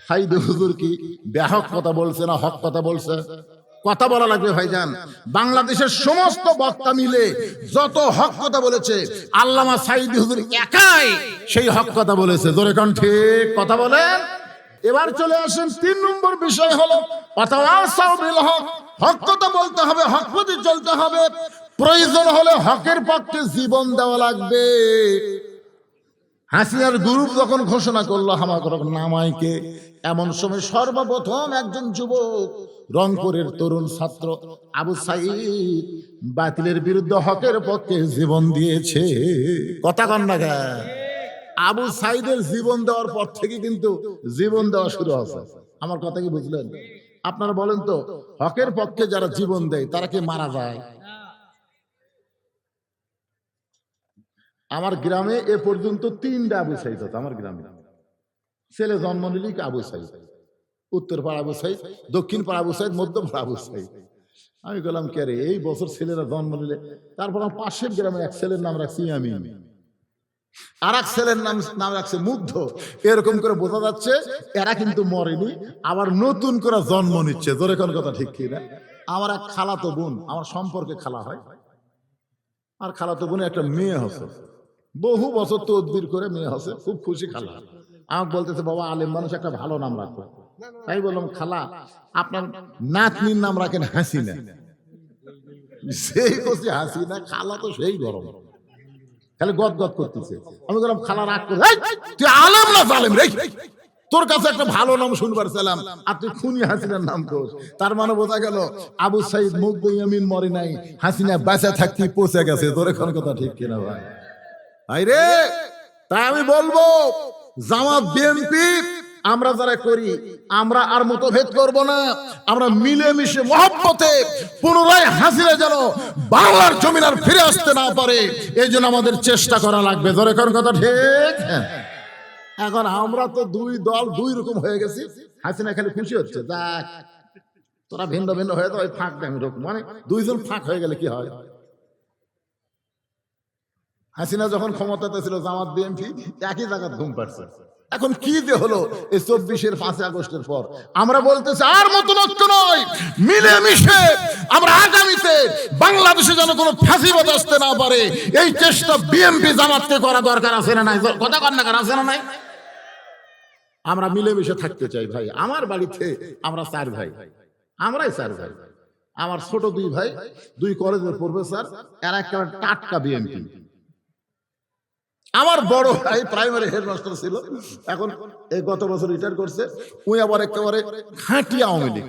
সাইদি হুজুর কি বেহক কথা বলছে না হক কথা বলছে? কথা বলা লাগবে ভাইজান। বাংলাদেশের সমস্ত বক্তা মিলে যত হক কথা বলেছে, আল্লামা সাইদি হুজুর একাই সেই হক কথা বলেছে। জোরে কোন ঠিক কথা বলেন। এবার চলে আসেন 3 নম্বর বিষয় হলো ওয়াতাওয়াসাউ বিল হক, হক কথা বলতে হবে, হক পথে চলতে হবে। প্রয়োজন হলে হকের পক্ষে জীবন দেওয়া লাগবে। হাসিনার গ্রুপ যখন ঘোষণা করলো হামাকর নামাইকে, এমন সময় সর্বপ্রথম একজন যুবক রংপুরের তরুণ ছাত্র আবু সাইদ বাতিলের বিরুদ্ধে হকের পক্ষে জীবন দিয়েছে। কথা কন না গা? আবু সাইদের জীবন দেওয়ার পর থেকে কিন্তু জীবন দেওয়া শুরু হয়েছে। আমার কথা কি বুঝলেন? আপনারা বলেন তো হকের পক্ষে যারা জীবন দেয় তারা কি মারা যায়? আমার গ্রামে এ পর্যন্ত 3টা আবু সাইদ হতো। আমার গ্রামে ছেলে জন্ম নিলি আবু সাইদ, উত্তর পাড়া আবু সাইদ, দক্ষিণ পাড়া আবু সাইদ, মধ্য পাড়া আবু সাইদ। আমি বললাম কে রে, এই বছর ছেলেরা জন্ম নিলে। তারপর আমার পাশের গ্রামে এক ছেলের নাম রাখছি আমি, আর এক ছেলের নাম রাখছে মুগ্ধ। এরকম করে বোঝা যাচ্ছে এরা কিন্তু মরেনি, আবার নতুন করে জন্ম নিচ্ছে। জোরে কোন কথা ঠিক কি না? আমার এক খালাতো বোন, আমার সম্পর্কে খালা হয়, আর খালাতো বোনে একটা মেয়ে হচ্ছে, বহু বছর তদবির করে মেয়ে হচ্ছে, খুব খুশি খালা। আমাকে বলতেছে বাবা আলেম মানুষ, একটা ভালো নাম রাখো। তাই বললাম খালা আপনার নাতনির নাম রাখেন হাসিনা। সেই করছি হাসিনা, খালা তো সেই গরম, খালি গদ গদ করতেছে। আমি বললাম খালা রাগ করে, তুই আলেম না জালেম রে, তোর কাছে একটা ভালো নাম শুনবার চাইলাম আর তুই খুনি হাসিনার নাম কর। তার মানে বোঝা গেল আবু সাইদ মুগ্ধ ইয়ামিন মরে নাই, হাসিনা বাঁচা থাকতে পৌঁছে গেছে। তোর এখন কথা ঠিক কিনা ভাই? ভাই রে, তাই আমি বলবো জামাত বিএনপি আমরা যারা করি, আমরা আর মতভেদ করব না। আমরা মিলেমিশে মহব্বতে পুনরায় হাসিনা যেন বাংলার জমিন আর ফিরে আসতে না পারে, এই জন্য আমাদের চেষ্টা করা লাগবে। ধরে কোন কথা ঠিক? এখন আমরা তো 2 দল 2 রকম হয়ে গেছি। হাসিনা খালি খুশি হচ্ছে, দেখ তোরা ভিন্ন ভিন্ন হয়ে তো ওই ফাঁক আমি রকম, মানে 2 জন ফাঁক হয়ে গেলে কি হয়? হাসিনা যখন ক্ষমতাতে ছিল জামাত বিএনপি একই জায়গায় ঘুম পাচ্ছে। এখন কি যে হলো এই 24-এর 5 আগস্টের পর, আমরা বলতেছি আর মতনৈক্য নয়, মিলেমিশে আমরা আগামীতে বাংলাদেশে যেন কোনো ফ্যাসিবাদ আসতে না পারে, এই চেষ্টা বিএনপি জামাতকে করা দরকার আছে না নাই? কথা কন না, আছে না নাই? আমরা মিলেমিশে থাকতে চাই ভাই। আমার বাড়িতে আমরা 4 ভাই, আমরাই 4 ভাই। আমার ছোট 2 ভাই 2 কলেজের প্রফেসর, এরা একেবারে টাটকা বিএনপি। আমার বড় ভাই প্রাইমারি হেডমাস্টার ছিল, এখন এই গত বছর রিটায়ার করছে। ওই আবার একেবারে খাঁটি আওয়ামী লীগ।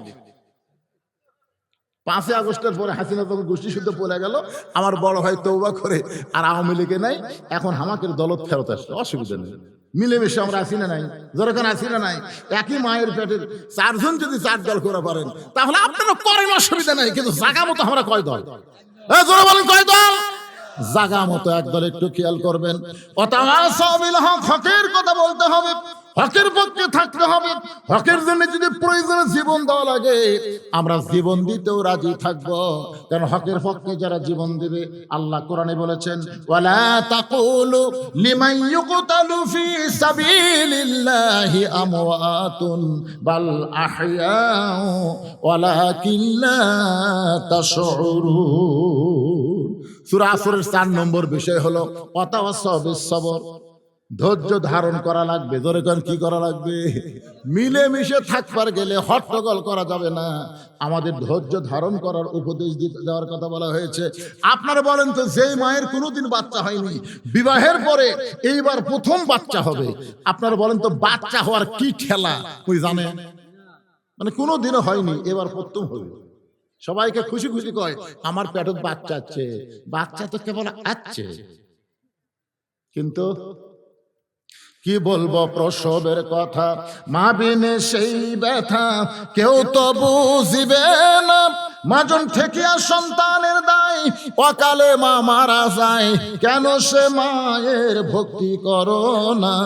5 আগস্টের পরে হাসিনা যখন গোষ্ঠী শুদ্ধ পড়ে গেল, আমার বড় ভাই তওবা করে আর আওয়ামী লীগে নাই, এখন আমাদের দলত ফেরত আসছে। অসুবিধা নেই, মিলেমিশে আমরা আসি না নাই? যখন আসি না নাই, একই মায়ের পেটের 4 জন যদি 4 দল করে পারেন তাহলে আপনারা করেন, অসুবিধা নাই। কিন্তু জায়গা মতো আমরা কয় দল? জোরে বলেন কয় দল? জাগা মতো একদল একটু খেয়াল করবেন। ওয়াতাওয়াসাউ বিল হক, হকের কথা বলতে হবে, হকের পক্ষে থাকতে হবে। হকের জন্য যদি প্রয়োজনে জীবন দেওয়া লাগে আমরা জীবন দিতেও রাজি থাকব, কারণ হকের পক্ষে যারা জীবন দেবে, আল্লাহ কোরআনে বলেছেন ওয়ালা তাকুলু লিমান ইউকতালু ফি সাবিলিল্লাহি আমওয়াতুন বাল আহইয়াউ ওয়ালাকিন লা তাশউরুন। সূরা আসরের 4 নম্বর বিষয় হলো ওয়াতাওয়াসাউ বিস সবর, ধৈর্য ধারণ করা লাগবে। জোরে কোন কি করা লাগবে? মিলেমিশে থাকবার গেলে হট্টগোল করা যাবে না, আমাদের ধৈর্য ধারণ করার উপদেশ দেওয়ার কথা বলা হয়েছে। আপনারা বলেন তো, যেই মায়ের কোনোদিন বাচ্চা হয়নি, বিবাহের পরে এইবার প্রথম বাচ্চা হবে, আপনারা বলেন তো বাচ্চা হওয়ার কি ঠেলা ওই জানে? মানে কোনোদিনও হয়নি, এবার প্রথম হবে। সবাইকে খুশি খুশি কয় আমার পেটে বাচ্চা আছে, বাচ্চা তো কেবল আছে, কিন্তু কি বলবো প্রসবের কথা, মা বিনে সেই ব্যথা কেউ তো বুঝিবে না। মাজন ঠেকিয়া সন্তানের দায়, অকালে মা মারা যায়, কেন সে মায়ের ভক্তি করো না?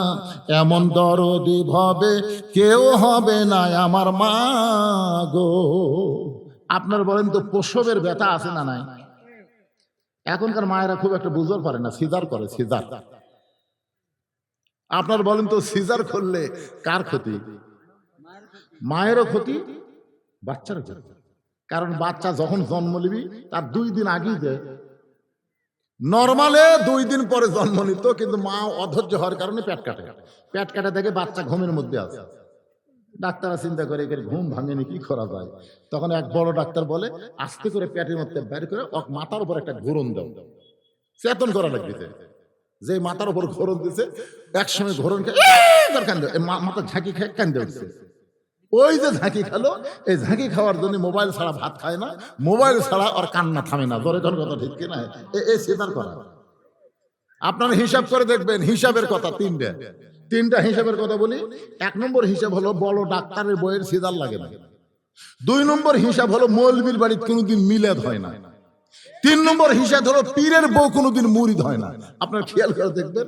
এমন দরদি ভাবে কেউ হবে না আমার মা গো। আপনার বলেন তো প্রসবের ব্যথা আছে না নাই? এখনকার মায়েরা খুব একটা বুঝতে পারে না, সিজার করে, সিজার। আপনার বলেন তো সিজার করলে কার ক্ষতি? মায়েরও ক্ষতি, বাচ্চারও ক্ষতি। কারণ বাচ্চা যখন জন্ম নিবি তার 2 দিন আগেই দেয়, নরমালে 2 দিন পরে জন্ম নিত, কিন্তু মা অধৈর্য হওয়ার কারণে পেট কাটে দেখে বাচ্চা ঘুমের মধ্যে আছে। ডাক্তাররা চিন্তা করে এর ঘুম ভাঙেনি, কি করা যায়? তখন এক বড় ডাক্তার বলে আস্তে করে পেটের মধ্যে বের করে মাথার উপর একটা ঘোরণ দাও, চেতন করা লাগবে। যে মাথার উপর ঘোরণ দিছে, একসময় ঘোরণ মাথা ঝাঁকি খেয়ে কান্দে উঠছে। ওই যে ঝাঁকি খেলো, এই ঝাঁকি খাওয়ার জন্য মোবাইল ছাড়া ভাত খায় না, মোবাইল ছাড়া আর কান্না থামে না। জোরে কোন কথা ঠিক কিনা? এই সিজার করা। আপনারা হিসাব করে দেখবেন, হিসাবের কথা তিনটা হিসাবের কথা বলি। 1 নম্বর হিসাব হলো বড় ডাক্তারের বইয়ের সিজার লাগে না। 2 নম্বর হিসাব হলো মৌলবীর বাড়িতে কোনোদিন মিলাদ হয় না। 3 নম্বর হিসাব হলো পীরের বউ কোনোদিন মুরিদ হয় না। আপনার খেয়াল করে দেখবেন,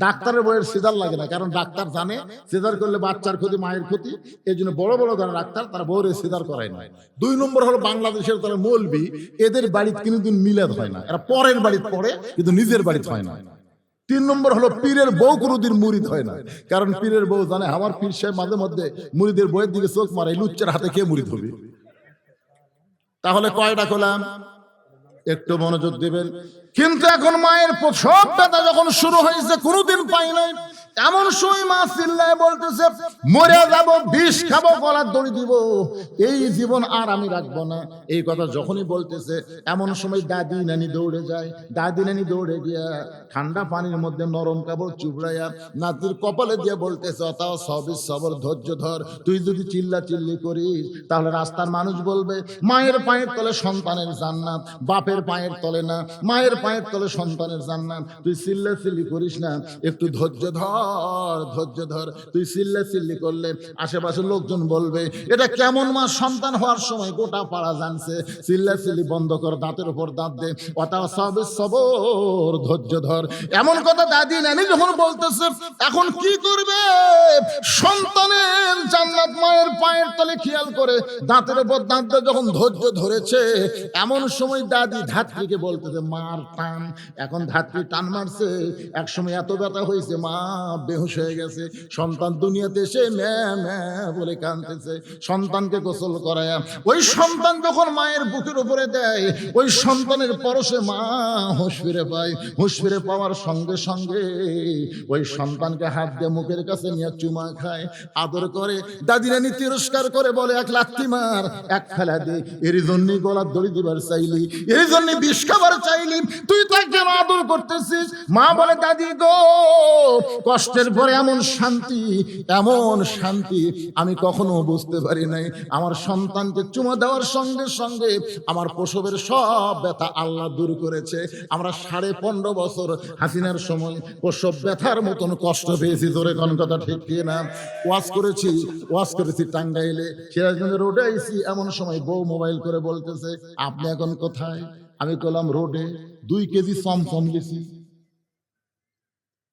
ডাক্তারের বইয়ের সিজার লাগে না, কারণ ডাক্তার জানে সিজার করলে বাচ্চার ক্ষতি, মায়ের ক্ষতি। এই জন্য বড় বড় যারা ডাক্তার তারা বউরে সিজার করায় না। 2 নম্বর হলো বাংলাদেশের তারা মৌলবী, এদের বাড়িতে কোনোদিন মিলাদ হয় না, এরা পরের বাড়িতে পড়ে কিন্তু নিজের বাড়িতে হয় না। 3 নম্বর হলো পীরের বউ কোনোদিন মুরিদ হয় না, কারণ পীরের বউ জানে আমার পীর সাহেব মাঝে মধ্যে মুরিদের বইয়ের দিকে চোখ মারে, লুচ্চার হাতে কে মুরিদ হবে? তাহলে কয়টা করলাম? একটু মনোযোগ দিবেন। কিন্তু এখন মায়ের প্রসব ব্যথা যখন শুরু হয়েছে, কোনোদিন পাই নাই, এমন সময় মা চিল্লায় বলতেছে মরে যাব, বিষ খাবো, গলার দড়ি দিব, এই জীবন আর আমি রাখবো না। এই কথা যখনই বলতেছে, এমন সময় দাদি নানি দৌড়ে যায়। দাদি নানি দৌড়ে গিয়া ঠান্ডা পানির মধ্যে নরম কাপড় চুবড়াইয়া নাতির কপালে দিয়ে বলতেছে অতাও সবই সবর, ধৈর্য ধর। তুই যদি চিল্লি করিস তাহলে রাস্তার মানুষ বলবে মায়ের পায়ের তলে সন্তানের জান্নাত, বাপের পায়ের তলে না, মায়ের পায়ের তলে সন্তানের জান্নাত। তুই চিল্লি করিস না, একটু ধৈর্য ধর। তুই চিল্লি করলে আশেপাশের লোকজন বলবে এটা কেমন মা, সন্তান হওয়ার সময় গোটা পাড়া জানছে। চিল্লি বন্ধ কর, দাঁতের উপর দাঁত দে, অতাও সবই সবর, ধৈর্য ধর। এমন কথা দাদি নানি যখন বলতেছে, এখন কি করবে? সন্তানের জান্নাত মায়ের পায়ের তলে খেয়াল করে দাঁতের উপর দাঁত দিয়ে যখন ধৈর্য ধরেছে, এমন সময় দাদি ধাত্রীকে বলতেছে মার টান। এখন ধাত্রী টান মারছে, এক সময় এত ব্যথা হয়েছে মা বেহুশ হয়ে গেছে। সন্তান দুনিয়াতে এসে ম্যা বলে কাঁদতেছে। সন্তানকে গোসল করায়া ওই সন্তান যখন মায়ের বুকের উপরে দেয়, ওই সন্তানের পরশে মা হুঁশ ফিরে পায়। হুঁশ ফিরে পাওয়ার সঙ্গে সঙ্গে ওই সন্তানকে হাত দিয়ে মুখের কাছে নিয়ে চুমা খায়, আদর করে। দাদি নানি তিরস্কার করে বলে এক লাথি মার, এক ফেলা দে, এর জন্যই গলার দড়ি দিবার চাইলি, এর জন্য বিষ খাবার চাইলি, তুই তো কেন আদর করতেছিস? মা বলে দাদি গো, কষ্টের পরে এমন শান্তি আমি কখনো বুঝতে পারি নাই। আমার সন্তানকে চুমা দেওয়ার সঙ্গে সঙ্গে আমার প্রসবের সব ব্যথা আল্লাহ দূর করেছে। আমরা 15.5 বছর হাসিনার সময় প্রসব ব্যথার মতন কষ্ট পেয়েছি। জোরে কোন কথা ঠিক কি না? ওয়াজ করেছি টাঙ্গাইলে, সিরাজগঞ্জ রোডে আইছি। এমন সময় বউ মোবাইল করে বলতেছে আপনি এখন কোথায়? আমি কলাম রোডে 2 কেজি চমচম গেছি।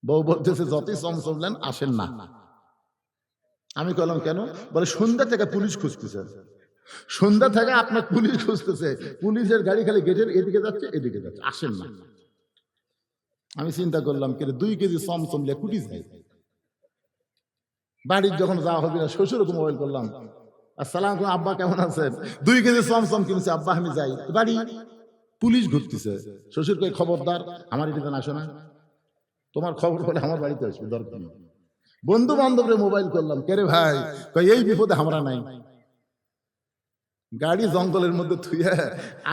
বউ বলতেছে যতই চমচম নেন আসেন না। আমি কলাম কেন? বলে সন্ধ্যা থেকে পুলিশ খুঁজতেছে, সন্ধ্যা থেকে আপনার পুলিশ খুঁজতেছে, পুলিশের গাড়ি খালি গেটের এদিকে যাচ্ছে এদিকে যাচ্ছে, আসেন না। আমি চিন্তা করলাম কে 2 কেজি চমচম লিয়ে কুটি যাই। বাড়ির যখন যাওয়া হবে না শ্বশুরকে মোবাইল করলাম, আসসালাম আলাইকুম আব্বা কেমন আছেন? 2 কেজি চমচম কিনছে আব্বা, আমি যাই বাড়ি, পুলিশ ঘুরতেছে। শ্বশুর কই খবরদার আমার এদিকে আসো না, তোমার খবর হলে আমার বাড়িতে আসবে, দরকার নেই। বন্ধু বান্ধবরে মোবাইল করলাম, কে রে ভাই? কই এই বিপদে আমরা নাই। গাড়ি জঙ্গলের মধ্যে থুইয়া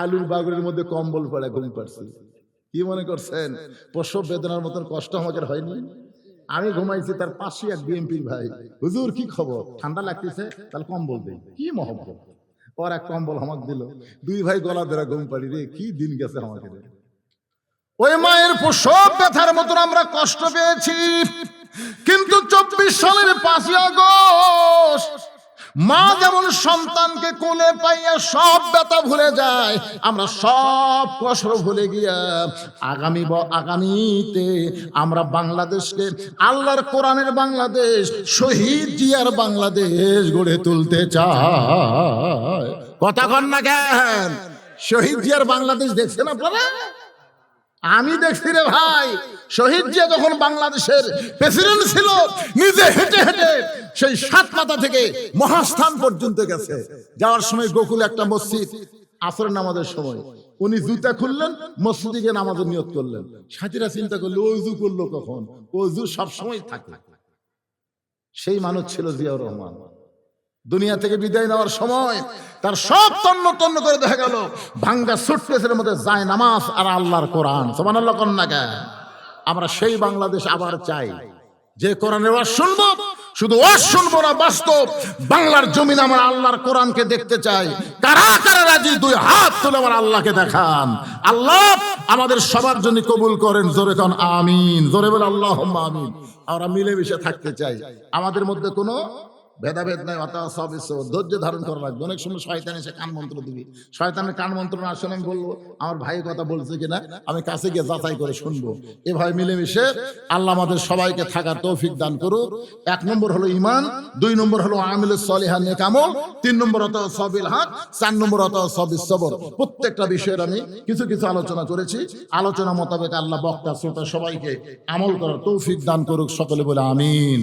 আলুর বাগড়ের মধ্যে কম্বল পড়ে ঘুম পাড়ছি। কি মনে করছেন প্রসব বেদনার মতন কষ্ট আমাকে হয়নি? আমি ঘুমাইছি, তার পাশে এক বিএমপির ভাই, হুজুর কি খবর? ঠান্ডা লাগতেছে, তাহলে কম্বল দেই। কি মহব্বত! ওর এক কম্বল আমাকে দিল, 2 ভাই গলা ধরে ঘুম পাড়ি। রে কি দিন গেছে আমাকে রে। ওই মায়ের প্রসব ব্যথার মতন আমরা কষ্ট পেয়েছি, কিন্তু 24 সালের 5ই আগস্ট মা যেমন সন্তানকে কোলে পাইয়া সব ব্যথা ভুলে যায়, আমরা সব কষ্ট ভুলে গিয়া আগামীতে আমরা বাংলাদেশকে আল্লাহর কোরআনের বাংলাদেশ, শহীদ জিয়ার বাংলাদেশ গড়ে তুলতে চাই। কথা কন না কেন? শহীদ জিয়ার বাংলাদেশ দেখছেন আপনারা? আমি দেখছি রে ভাই, শহীদ জিয়া যখন বাংলাদেশের প্রেসিডেন্ট ছিল, নিজে হেঁটে হেঁটে সেই 7 মাথা থেকে মহাস্থান পর্যন্ত গেছে। যাওয়ার সময় গোকুলে একটা মসজিদ, আসরের নামাজের সময় উনি জুতা খুললেন, মসজিদে গিয়ে নামাজের নিয়ত করলেন। সাথীরা চিন্তা করলো ওযু করলো কখন? ওযু সবসময় থাকে। সেই মানুষ ছিল জিয়াউর রহমান। দুনিয়া থেকে বিদায় নেওয়ার সময় তার সব তন্ন তন্ন করে দেখা গেল ভাঙ্গা সুটকেসের মধ্যে যায় নামাজ আর আল্লাহর কোরআন। সুবহানাল্লাহ কোন না কেন? আমরা সেই বাংলাদেশ আবার চাই, যে কোরআনের ওয়াজ শুনবো, শুধু ওয়াজ শুনবো না, বাস্তব বাংলার জমিন আমরা আল্লাহর কোরআনকে দেখতে চাই। কারা কারা রাজি 2 হাত তুলে আমার আল্লাহকে দেখান। আল্লাহ আমাদের সবার জন্য কবুল করেন। জোরে কোন আমিন, জোরে বলে আল্লাহুম্মা আমিন। আমরা মিলেমিশে থাকতে চাই, আমাদের মধ্যে কোনো ভেদাভেদ নাই। ধৈর্য ধারণ করা লাগবে। অনেক সময় শয়তান এসে কান মন্ত্র দিবি, শয়তানের কান মন্ত্র না শুনে আমি বলবো আমার ভাই কথা বলছে কিনা, আমি কাছে গিয়ে যাচাই করে শুনবো। এভাবে মিলেমিশে আল্লাহ আমাদের সবাইকে থাকার তৌফিক দান করুক। 1 নম্বর হলো ঈমান, 2 নম্বর হলো আমিলুস সলিহান নেক আমল, 3 নম্বর তাওয়াসসবিল হক, 4 নম্বর তাওয়াসসবিস সবর। প্রত্যেকটা বিষয়ের আমি কিছু কিছু আলোচনা করেছি। আলোচনা মোতাবেক আল্লাহ বক্তা শ্রোতা সবাইকে আমল করার তৌফিক দান করুক। সকলে বলে আমিন।